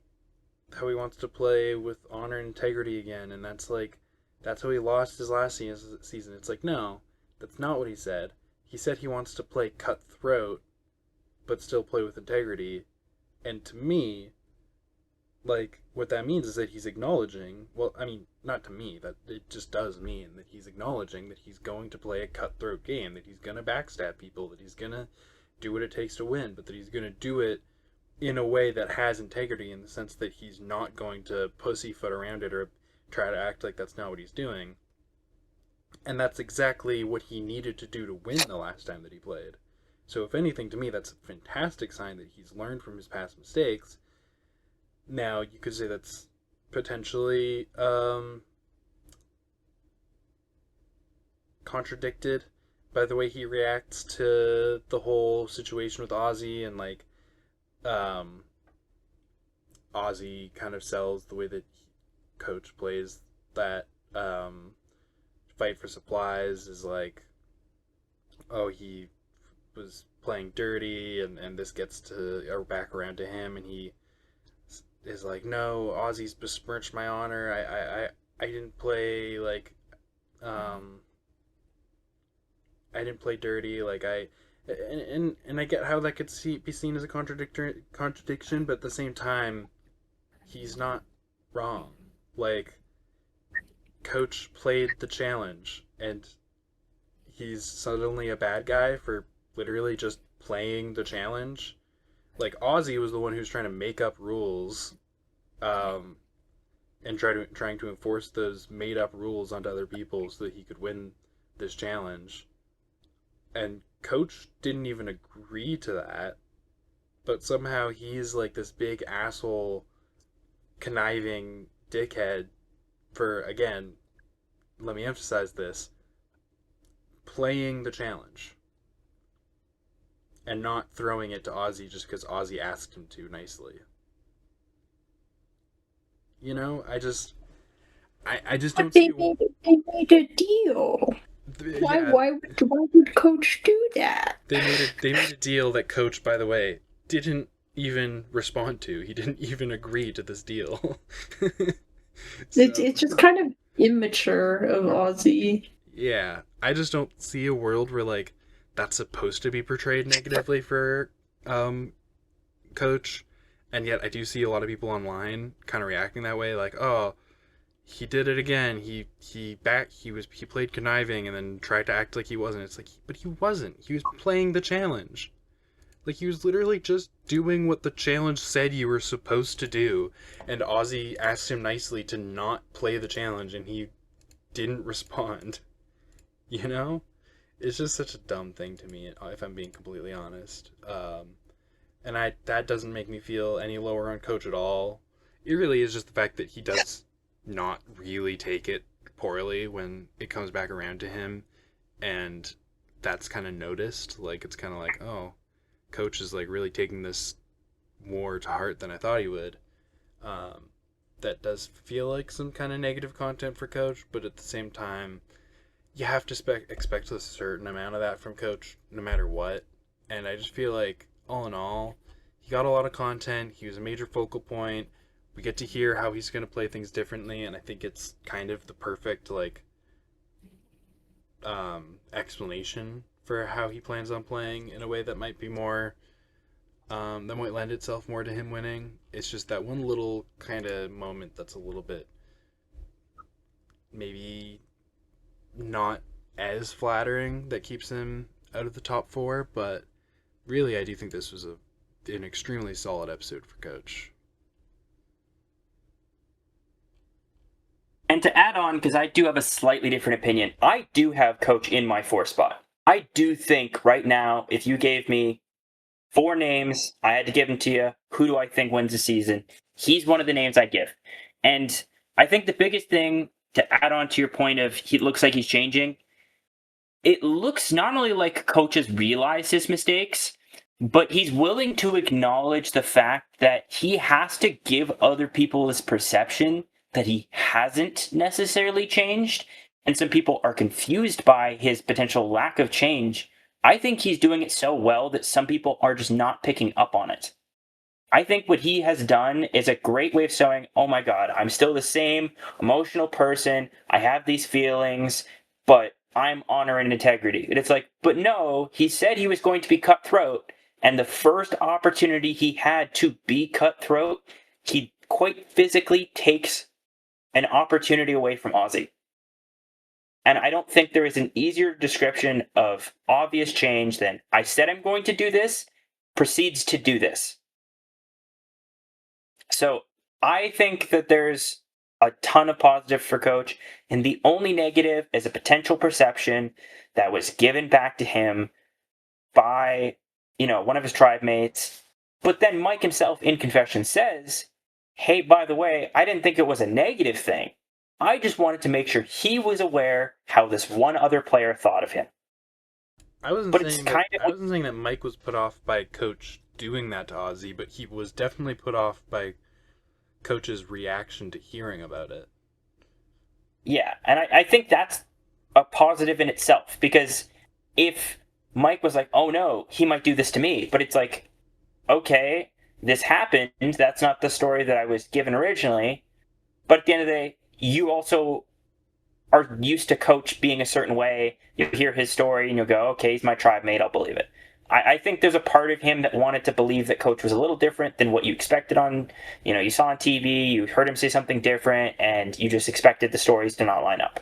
how he wants to play with honor and integrity again," and that's how he lost his last season. It's like, no, that's not what he said. He said he wants to play cutthroat, but still play with integrity. And to me, like, what that means is that he's acknowledging, well, I mean, not to me, that it just does mean that he's acknowledging that he's going to play a cutthroat game, that he's going to backstab people, that he's going to do what it takes to win, but that he's going to do it in a way that has integrity in the sense that he's not going to pussyfoot around it or try to act like that's not what he's doing. And that's exactly what he needed to do to win the last time that he played. So if anything, to me, that's a fantastic sign that he's learned from his past mistakes. Now, you could say that's potentially contradicted by the way he reacts to the whole situation with Ozzy, and like Ozzy kind of sells the way that Coach plays that fight for supplies is like, oh, he was playing dirty, and this gets to back around to him, and he is like, no, Ozzy's besmirched my honor. I didn't play like I didn't play dirty. Like and I get how that could be seen as a contradiction, but at the same time, he's not wrong. Like, Coach played the challenge, and he's suddenly a bad guy for literally just playing the challenge. Like, Ozzy was the one who's trying to make up rules, and trying to enforce those made up rules onto other people so that he could win this challenge. And Coach didn't even agree to that, but somehow he's like this big asshole, conniving dickhead for, again, let me emphasize this, playing the challenge and not throwing it to Ozzy just because Ozzy asked him to nicely. You know, I just But don't see. they made a deal. Yeah, Why would Coach do that? they made a deal that Coach, by the way, didn't even respond to. He didn't even agree to this deal. It's just kind of immature of Ozzy. Yeah, I just don't see a world where like that's supposed to be portrayed negatively for Coach, and yet I do see a lot of people online kind of reacting that way, like, oh, he did it again. He played conniving and then tried to act like he wasn't. It's like, but he wasn't. He was playing the challenge. Like, he was literally just doing what the challenge said you were supposed to do, and Ozzy asked him nicely to not play the challenge, and he didn't respond. You know? It's just such a dumb thing to me, if I'm being completely honest. And that doesn't make me feel any lower on Coach at all. It really is just the fact that he does not really take it poorly when it comes back around to him, and that's kind of noticed. Like, it's kind of like, oh, Coach is like really taking this more to heart than I thought he would. That does feel like some kind of negative content for Coach, but at the same time, you have to expect a certain amount of that from Coach, no matter what. And I just feel like, all in all, he got a lot of content. He was a major focal point. We get to hear how he's going to play things differently, and I think it's kind of the perfect explanation for how he plans on playing in a way that might be more that might lend itself more to him winning. It's just that one little kind of moment that's a little bit maybe not as flattering that keeps him out of the top four, but really I do think this was an extremely solid episode for Coach. And to add on, because I do have a slightly different opinion, I do have Coach in my 4 spot. I do think right now, if you gave me 4 names, I had to give them to you. Who do I think wins the season? He's one of the names I give. And I think the biggest thing to add on to your point of he looks like he's changing, it looks not only like Coach has realized his mistakes, but he's willing to acknowledge the fact that he has to give other people this perception that he hasn't necessarily changed. And some people are confused by his potential lack of change. I think he's doing it so well that some people are just not picking up on it. I think what he has done is a great way of showing, oh my God, I'm still the same emotional person. I have these feelings, but I'm honor and integrity. And it's like, but no, he said he was going to be cutthroat. And the first opportunity he had to be cutthroat, he quite physically takes an opportunity away from Ozzy. And I don't think there is an easier description of obvious change than I said I'm going to do this, proceeds to do this. So I think that there's a ton of positive for Coach, and the only negative is a potential perception that was given back to him by, one of his tribe mates. But then Mike himself in confession says, hey, by the way, I didn't think it was a negative thing. I just wanted to make sure he was aware how this one other player thought of him. I wasn't saying that Mike was put off by Coach doing that to Ozzy, but he was definitely put off by Coach's reaction to hearing about it. Yeah, and I think that's a positive in itself, because if Mike was like, oh no, he might do this to me, but it's like, okay, this happened, that's not the story that I was given originally, but at the end of the day, you also are used to Coach being a certain way. You hear his story and you'll go, okay, he's my tribe mate, I'll believe it. I think there's a part of him that wanted to believe that Coach was a little different than what you expected on, you saw on TV, you heard him say something different, and you just expected the stories to not line up.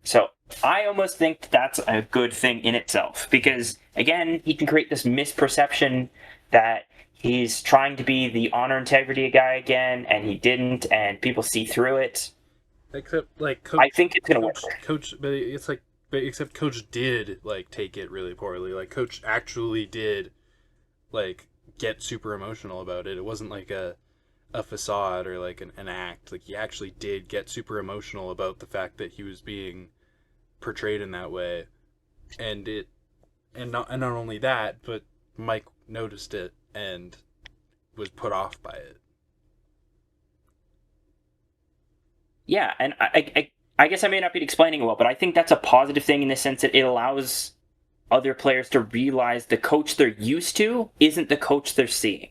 So I almost think that's a good thing in itself, because, again, he can create this misperception that he's trying to be the honor integrity guy again, and he didn't, and people see through it. Except, Coach, I think it's going to work. Except Coach did, take it really poorly. Coach actually did, get super emotional about it. It wasn't like a facade or an act. He actually did get super emotional about the fact that he was being portrayed in that way. And not only that, but Mike noticed it and was put off by it. Yeah, and I guess I may not be explaining it well, but I think that's a positive thing in the sense that it allows other players to realize the Coach they're used to isn't the Coach they're seeing,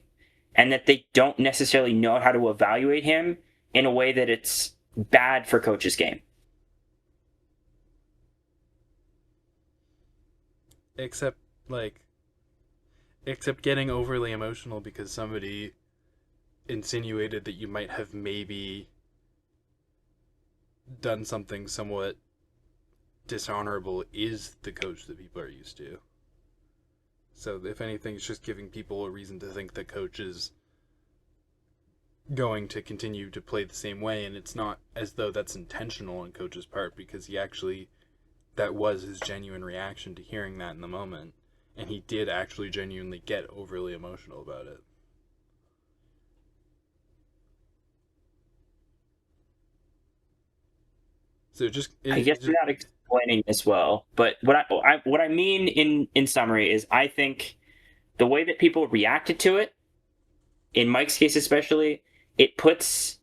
and that they don't necessarily know how to evaluate him in a way that it's bad for Coach's game. Except getting overly emotional because somebody insinuated that you might have maybe done something somewhat dishonorable is the Coach that people are used to. So if anything, it's just giving people a reason to think that Coach is going to continue to play the same way, and it's not as though that's intentional on Coach's part, because that was his genuine reaction to hearing that in the moment, and he did actually genuinely get overly emotional about it. So I guess you're not explaining this well, but what I mean in summary is I think the way that people reacted to it in Mike's case especially, it puts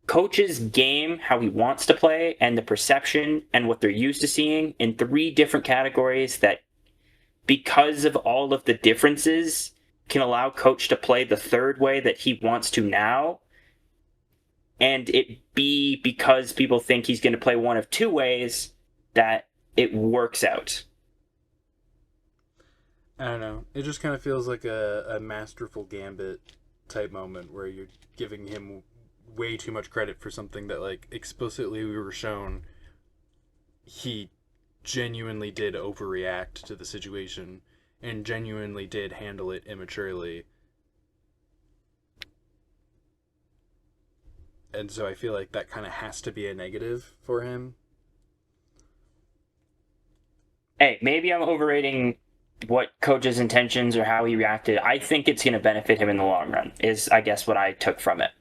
coach's game, how he wants to play, and the perception and what they're used to seeing in three different categories that, because of all of the differences, can allow coach to play the third way that he wants to now, and it be because people think he's going to play one of two ways that it works out. I don't know. It just kind of feels like a masterful gambit type moment where you're giving him way too much credit for something that, like, explicitly we were shown he genuinely did overreact to the situation and genuinely did handle it immaturely. And so I feel like that kind of has to be a negative for him. Hey, maybe I'm overrating what coach's intentions or how he reacted. I think it's going to benefit him in the long run, is, I guess, what I took from it.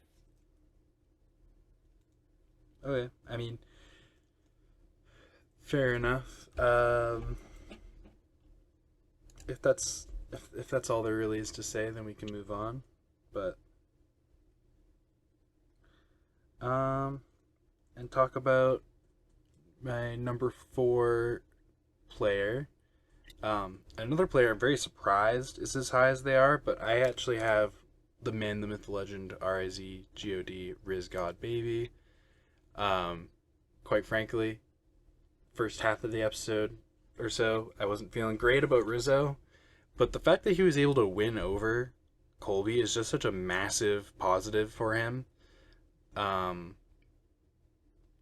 Okay, I mean, fair enough. If that's all there really is to say, then we can move on. But and talk about my number 4 player. Another player I'm very surprised is as high as they are, but I actually have the man, the myth, the legend, RIZGOD, Riz God Baby. Quite frankly, first half of the episode or so, I wasn't feeling great about Rizzo, but the fact that he was able to win over Colby is just such a massive positive for him.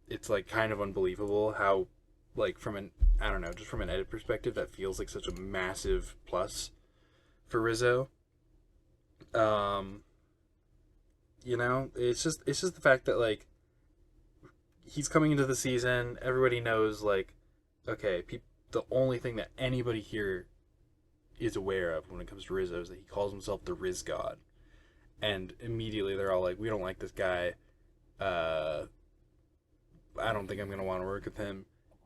It's like kind of unbelievable how, like, from an, I don't know, just from an edit perspective, that feels like such a massive plus for Rizzo. You know, it's just the fact that, like, he's coming into the season, everybody knows, like, okay, the only thing that anybody here is aware of when it comes to Rizzo is that he calls himself the Riz God. And immediately they're all like, we don't like this guy. I don't think I'm going to want to work with him.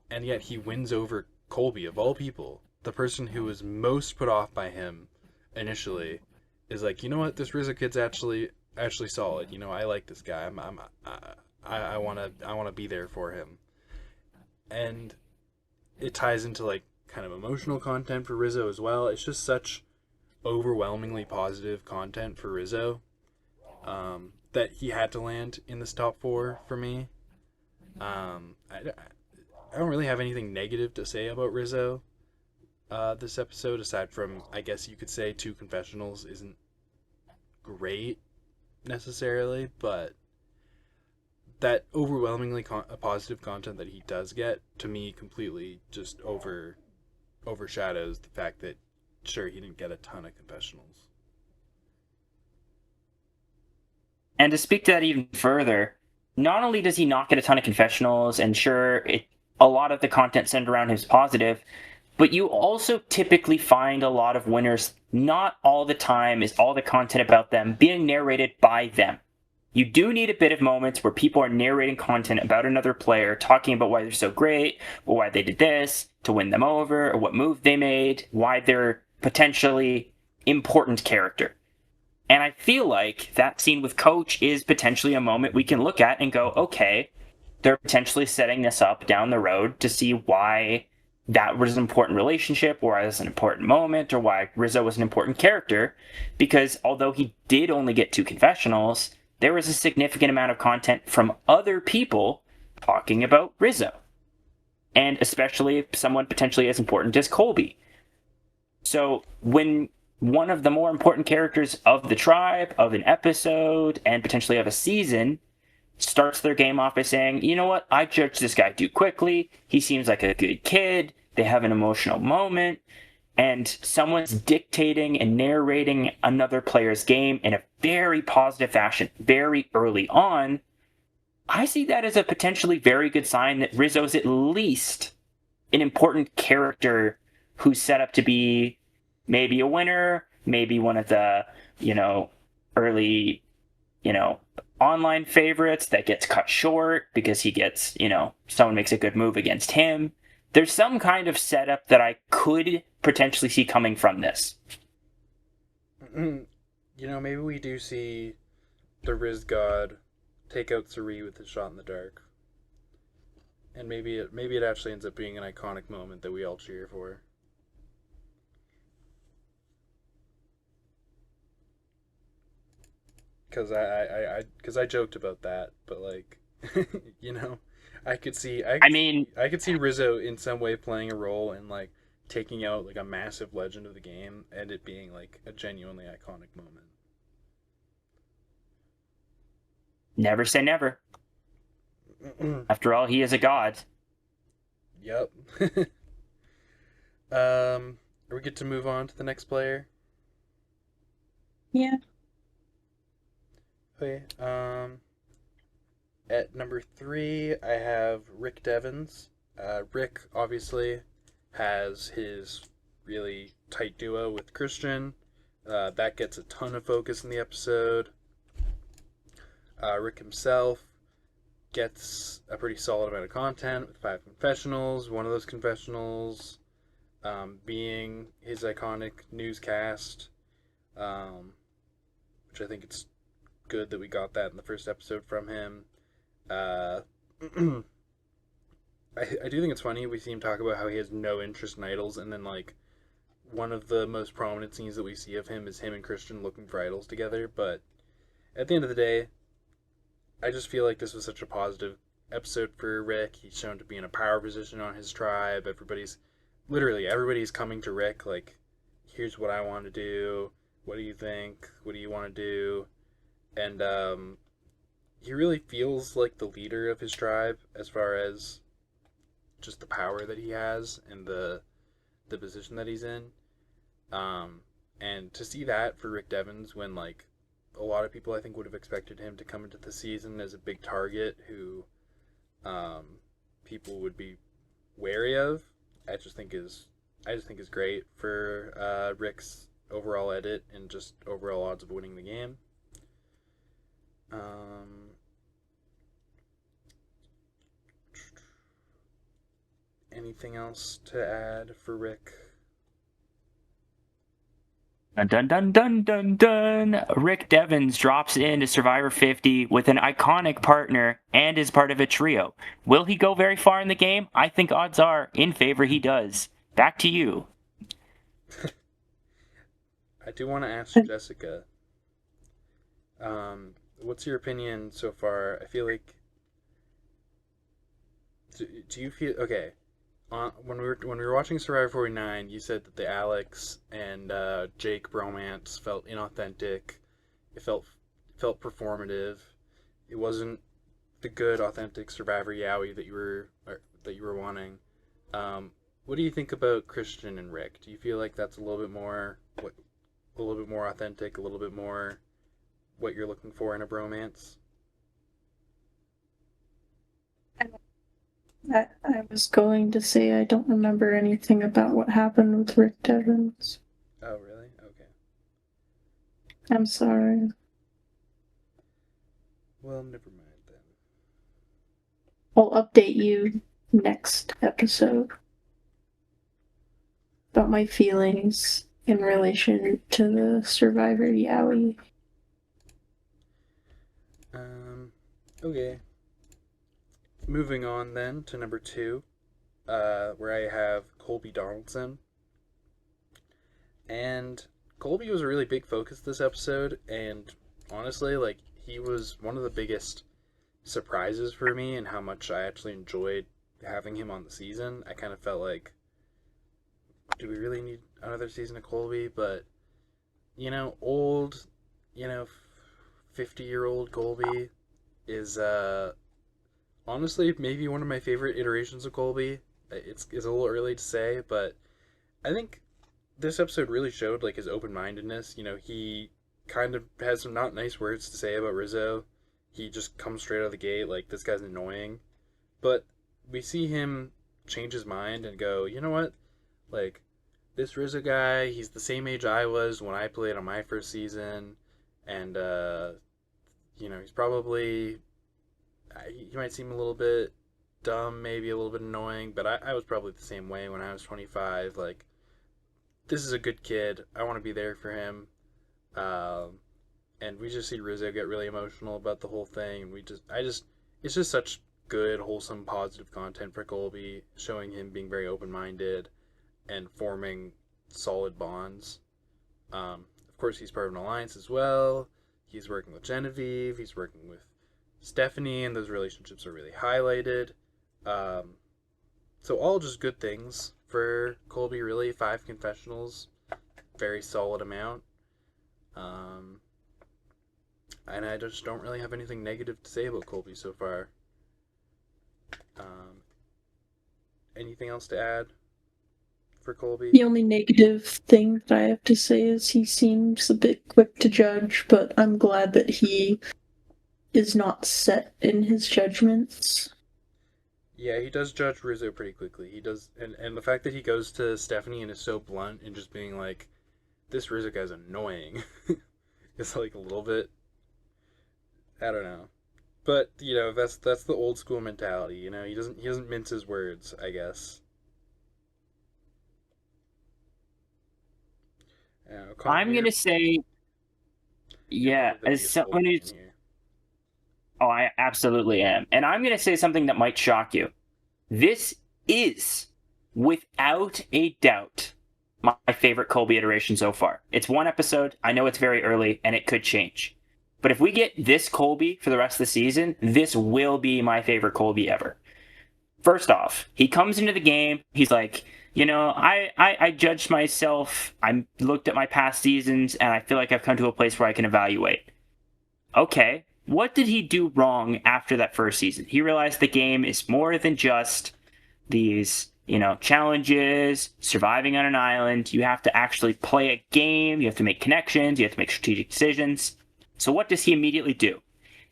And yet he wins over Colby, of all people. The person who was most put off by him initially is like, you know what, this Rizzo kid's actually solid. You know, I like this guy. I want to be there for him. And it ties into, like, kind of emotional content for Rizzo as well. It's just such overwhelmingly positive content for Rizzo that he had to land in this top 4 for me. I don't really have anything negative to say about Rizzo this episode, aside from, I guess you could say, 2 confessionals isn't great necessarily, but that overwhelmingly positive content that he does get, to me, completely just overshadows the fact that, sure, he didn't get a ton of confessionals. And to speak to that even further, not only does he not get a ton of confessionals, and sure, a lot of the content centered around him is positive, but you also typically find a lot of winners, not all the time is all the content about them being narrated by them. You do need a bit of moments where people are narrating content about another player, talking about why they're so great, or why they did this to win them over, or what move they made, why they're potentially important character. And I feel like that scene with Coach is potentially a moment we can look at and go, okay, they're potentially setting this up down the road to see why that was an important relationship, or why it was an important moment, or why Rizzo was an important character. Because although he did only get 2 confessionals, there was a significant amount of content from other people talking about Rizzo. And especially someone potentially as important as Colby. So when one of the more important characters of the tribe, of an episode, and potentially of a season starts their game off by saying, you know what, I judged this guy too quickly, he seems like a good kid, they have an emotional moment, and someone's dictating and narrating another player's game in a very positive fashion very early on, I see that as a potentially very good sign that Rizzo's at least an important character who's set up to be maybe a winner, maybe one of the, early, online favorites that gets cut short because he gets, someone makes a good move against him. There's some kind of setup that I could potentially see coming from this. maybe we do see the Riz God take out Suri with his shot in the dark, and maybe it actually ends up being an iconic moment that we all cheer for. Because I joked about that, but like, you know, I mean, I could see Rizzo in some way playing a role in like taking out like a massive legend of the game and it being like a genuinely iconic moment. never say never. After all, he is a god. Yep. We get to move on to the next player. Yeah. Okay. At number 3, I have Rick Devens. Rick obviously has his really tight duo with Christian. That gets a ton of focus in the episode. Rick himself gets a pretty solid amount of content with 5 confessionals. One of those confessionals being his iconic newscast, which I think it's good that we got that in the first episode from him. Uh, I do think it's funny we see him talk about how he has no interest in idols, and then like one of the most prominent scenes that we see of him is him and Christian looking for idols together. But at the end of the day, I just feel like this was such a positive episode for Rick. He's shown to be in a power position on his tribe. Everybody's coming to Rick like, here's what I want to do. What do you think? What do you want to do? And he really feels like the leader of his tribe as far as just the power that he has and the position that he's in. And to see that for Rick Devens when like a lot of people I think would have expected him to come into the season as a big target who people would be wary of. I just think is great for Rick's overall edit and just overall odds of winning the game. Anything else to add for Rick? Dun dun dun dun dun dun. Rick Devens drops into Survivor 50 with an iconic partner and is part of a trio. Will he go very far in the game? I think odds are in favor he does. Back to you. I do want to ask Jessica, what's your opinion so far? I feel like, do you feel okay? When we were watching Survivor 49, you said that the Alex and Jake bromance felt inauthentic. It felt performative. It wasn't the good, authentic Survivor Yowie that you were wanting. What do you think about Christian and Rick? Do you feel like that's a little bit more authentic, a little bit more what you're looking for in a bromance? I was going to say I don't remember anything about what happened with Rick Devens. Oh, really? Okay. I'm sorry. Well, never mind then. I'll update you next episode about my feelings in relation to the Survivor Yowie. Okay. Moving on then to number 2, where I have Colby Donaldson. And Colby was a really big focus this episode, and honestly, like, he was one of the biggest surprises for me and how much I actually enjoyed having him on the season. I kind of felt like, do we really need another season of Colby? But, old, 50-year-old Colby is, honestly, maybe one of my favorite iterations of Colby. It's a little early to say, but I think this episode really showed like his open-mindedness. He kind of has some not nice words to say about Rizzo. He just comes straight out of the gate like this guy's annoying. But we see him change his mind and go, you know what? Like, this Rizzo guy, he's the same age I was when I played on my first season, and he's probably he might seem a little bit dumb, maybe a little bit annoying, but I was probably the same way when I was 25. Like, this is a good kid. I want to be there for him. and we just see Rizzo get really emotional about the whole thing, and it's just such good, wholesome, positive content for Colby, showing him being very open-minded and forming solid bonds. Of course, he's part of an alliance as well. He's working with Genevieve. He's working with Stephanie, and those relationships are really highlighted. Um, so all just good things for Colby. Really, 5 confessionals, very solid amount. Um, and I just don't really have anything negative to say about Colby so far. Um, anything else to add for Colby? The only negative thing that I have to say is he seems a bit quick to judge, but I'm glad that he is not set in his judgments. Yeah, he does judge Rizzo pretty quickly. He does, and the fact that he goes to Stephanie and is so blunt and just being like, "This Rizzo guy's annoying," is like a little bit. I don't know, but that's the old school mentality. He doesn't mince his words, I guess. I'm Colin, gonna say, you're yeah, probably the as biggest someone Colby fan who's, here. oh, I absolutely am, and I'm gonna say something that might shock you. This is, without a doubt, my favorite Colby iteration so far. It's one episode. I know it's very early, and it could change. But if we get this Colby for the rest of the season, this will be my favorite Colby ever. First off, he comes into the game. He's like, I judged myself. I looked at my past seasons, and I feel like I've come to a place where I can evaluate. Okay, what did he do wrong after that first season? He realized the game is more than just these, challenges, surviving on an island. You have to actually play a game. You have to make connections. You have to make strategic decisions. So what does he immediately do?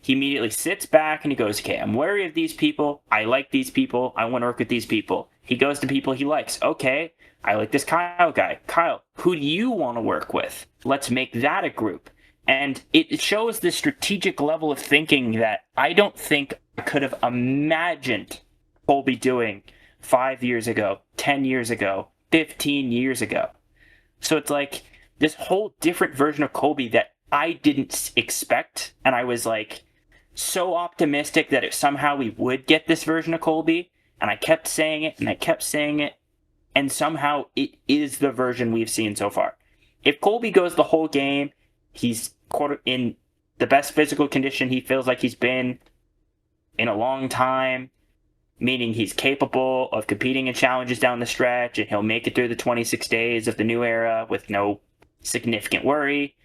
He immediately sits back and he goes, okay, I'm wary of these people. I like these people. I want to work with these people. He goes to people he likes. Okay, I like this Kyle guy. Kyle, who do you want to work with? Let's make that a group. And it shows the strategic level of thinking that I don't think I could have imagined Colby doing 5 years ago, 10 years ago, 15 years ago. So it's like this whole different version of Colby that I didn't expect. And I was like so optimistic that somehow we would get this version of Colby. And I kept saying it and I kept saying it. And somehow it is the version we've seen so far. If Colby goes the whole game, he's in the best physical condition he feels like he's been in a long time, meaning he's capable of competing in challenges down the stretch, and he'll make it through the 26 days of the new era with no significant worry.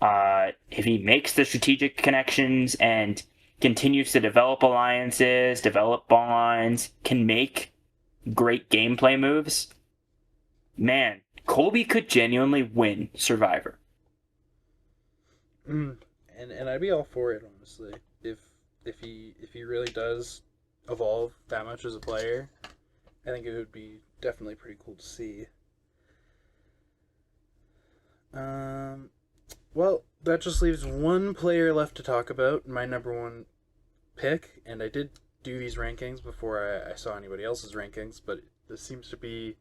If he makes the strategic connections and continues to develop alliances, develop bonds, can make great gameplay moves, man, Colby could genuinely win Survivor. And I'd be all for it, honestly. If he really does evolve that much as a player, I think it would be definitely pretty cool to see. Well, that just leaves one player left to talk about, my number one pick, and I did do these rankings before I saw anybody else's rankings, but this seems to be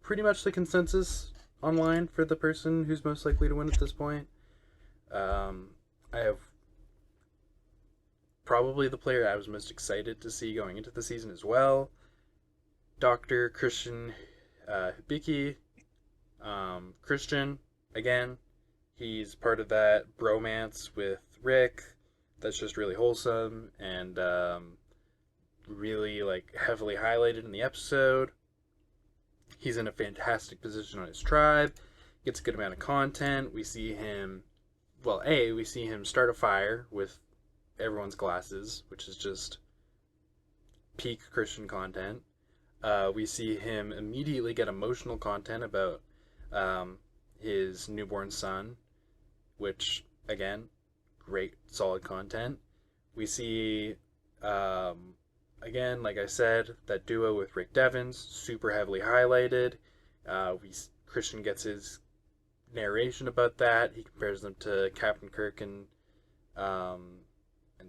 pretty much the consensus online for the person who's most likely to win at this point. I have probably the player I was most excited to see going into the season as well, Dr. Christian Hibiki. Christian, again, he's part of that bromance with Rick that's just really wholesome and really heavily highlighted in the episode. He's in a fantastic position on his tribe, gets a good amount of content. We see him start a fire with everyone's glasses, which is just peak Christian content. We see him immediately get emotional content about his newborn son, which, again, great, solid content. We see, again, like I said, that duo with Rick Devens, super heavily highlighted. Christian gets his narration about that. He compares them to Captain Kirk and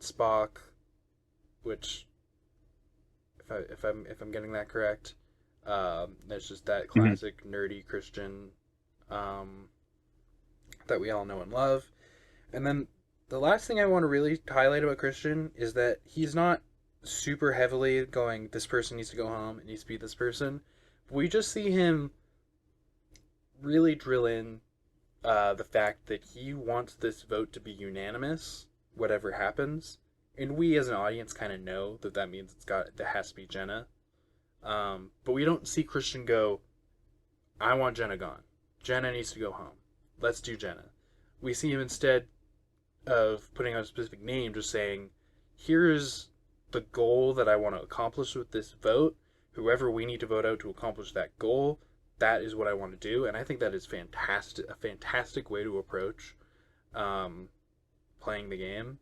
Spock, which, if I'm getting that correct, there's just that classic nerdy Christian that we all know and love. And then the last thing I want to really highlight about Christian is that he's not super heavily going, this person needs to go home, it needs to be this person. We just see him really drill in the fact that he wants this vote to be unanimous, whatever happens. And we as an audience kind of know that that means that has to be Jenna. But we don't see Christian go, I want Jenna gone. Jenna needs to go home. Let's do Jenna. We see him instead of putting out a specific name, just saying, here's the goal that I want to accomplish with this vote. Whoever we need to vote out to accomplish that goal, that is what I want to do. And I think that is a fantastic way to approach playing the game.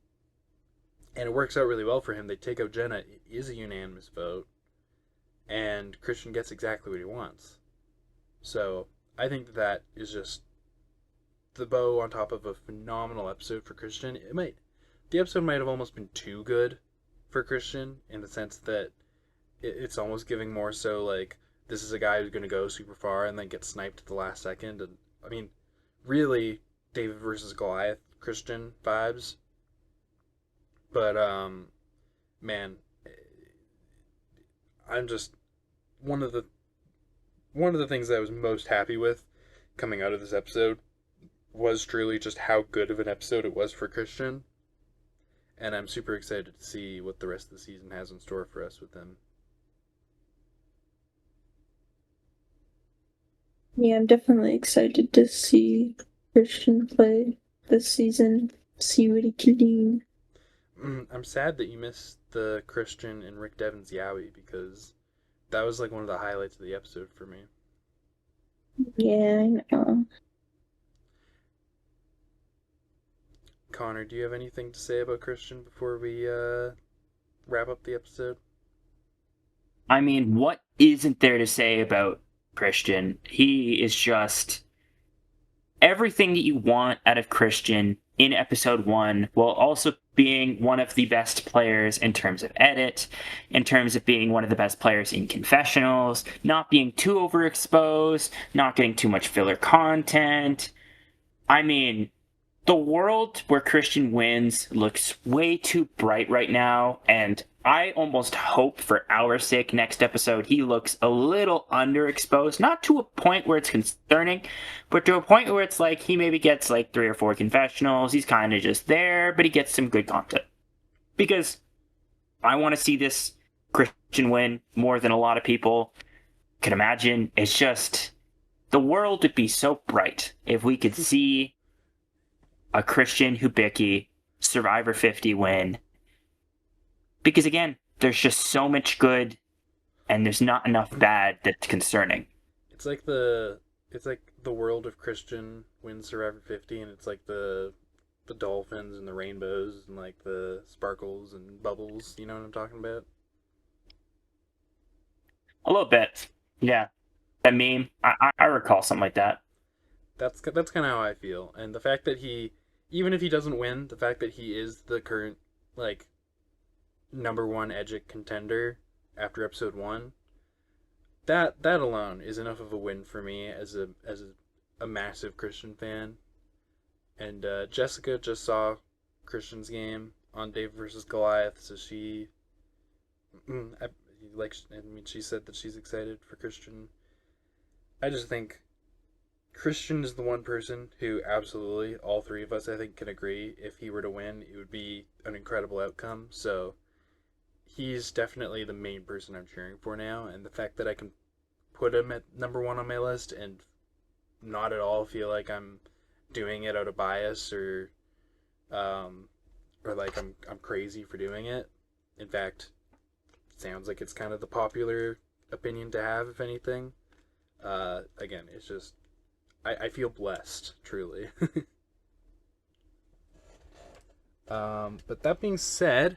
And it works out really well for him. They take out Jenna. It is a unanimous vote. And Christian gets exactly what he wants. So I think that is just the bow on top of a phenomenal episode for Christian. The episode might have almost been too good for Christian in the sense that it's almost giving more so like this is a guy who's going to go super far and then get sniped at the last second. And I mean, really, David versus Goliath Christian vibes. But man, I'm just one of the things that I was most happy with coming out of this episode was truly just how good of an episode it was for Christian. And I'm super excited to see what the rest of the season has in store for us with him. Yeah, I'm definitely excited to see Christian play this season, see what he can do. I'm sad that you missed the Christian and Rick Devens Yowie because that was like one of the highlights of the episode for me. Yeah, I know. Connor, do you have anything to say about Christian before we wrap up the episode? I mean, what isn't there to say about Christian? He is just everything that you want out of Christian in episode 1, while also being one of the best players in terms of edit, in terms of being one of the best players in confessionals, not being too overexposed, not getting too much filler content. I mean, the world where Christian wins looks way too bright right now, and I almost hope for our sake next episode he looks a little underexposed, not to a point where it's concerning, but to a point where it's like he maybe gets like 3 or 4 confessionals, he's kind of just there, but he gets some good content. Because I want to see this Christian win more than a lot of people can imagine. It's just, the world would be so bright if we could see a Christian Hubicki Survivor 50 win. Because again, there's just so much good and there's not enough bad that's concerning. It's like the world of Christian wins Survivor 50 and it's like the dolphins and the rainbows and like the sparkles and bubbles, you know what I'm talking about? A little bit. Yeah. That meme, I recall something like that. That's kind of how I feel. And the fact that even if he doesn't win, the fact that he is the current like number 1 Edgic contender after episode 1, that alone is enough of a win for me as a massive Christian fan. And Jessica just saw Christian's game on Dave versus Goliath, so she she said that she's excited for Christian. I just think Christian is the one person who absolutely, all 3 of us I think can agree, if he were to win, it would be an incredible outcome. So he's definitely the main person I'm cheering for now, and the fact that I can put him at number 1 on my list and not at all feel like I'm doing it out of bias or like I'm crazy for doing it. In fact, it sounds like it's kind of the popular opinion to have, if anything. Again, it's just I feel blessed, truly. But that being said,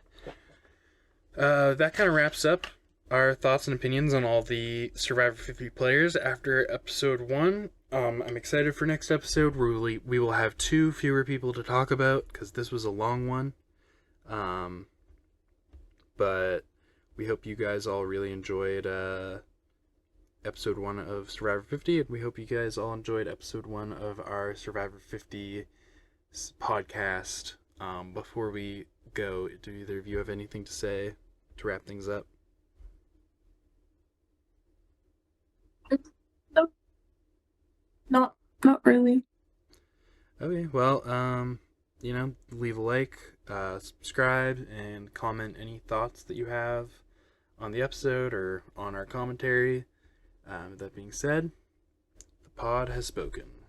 that kind of wraps up our thoughts and opinions on all the Survivor 50 players after episode 1. I'm excited for next episode. We will have 2 fewer people to talk about because this was a long one. But we hope you guys all really enjoyed episode 1 of Survivor 50, and we hope you guys all enjoyed episode 1 of our Survivor 50 podcast. Before we go, do either of you have anything to say to wrap things up? Nope. Not really. Okay, well, leave a like, subscribe, and comment any thoughts that you have on the episode or on our commentary. That being said, the pod has spoken.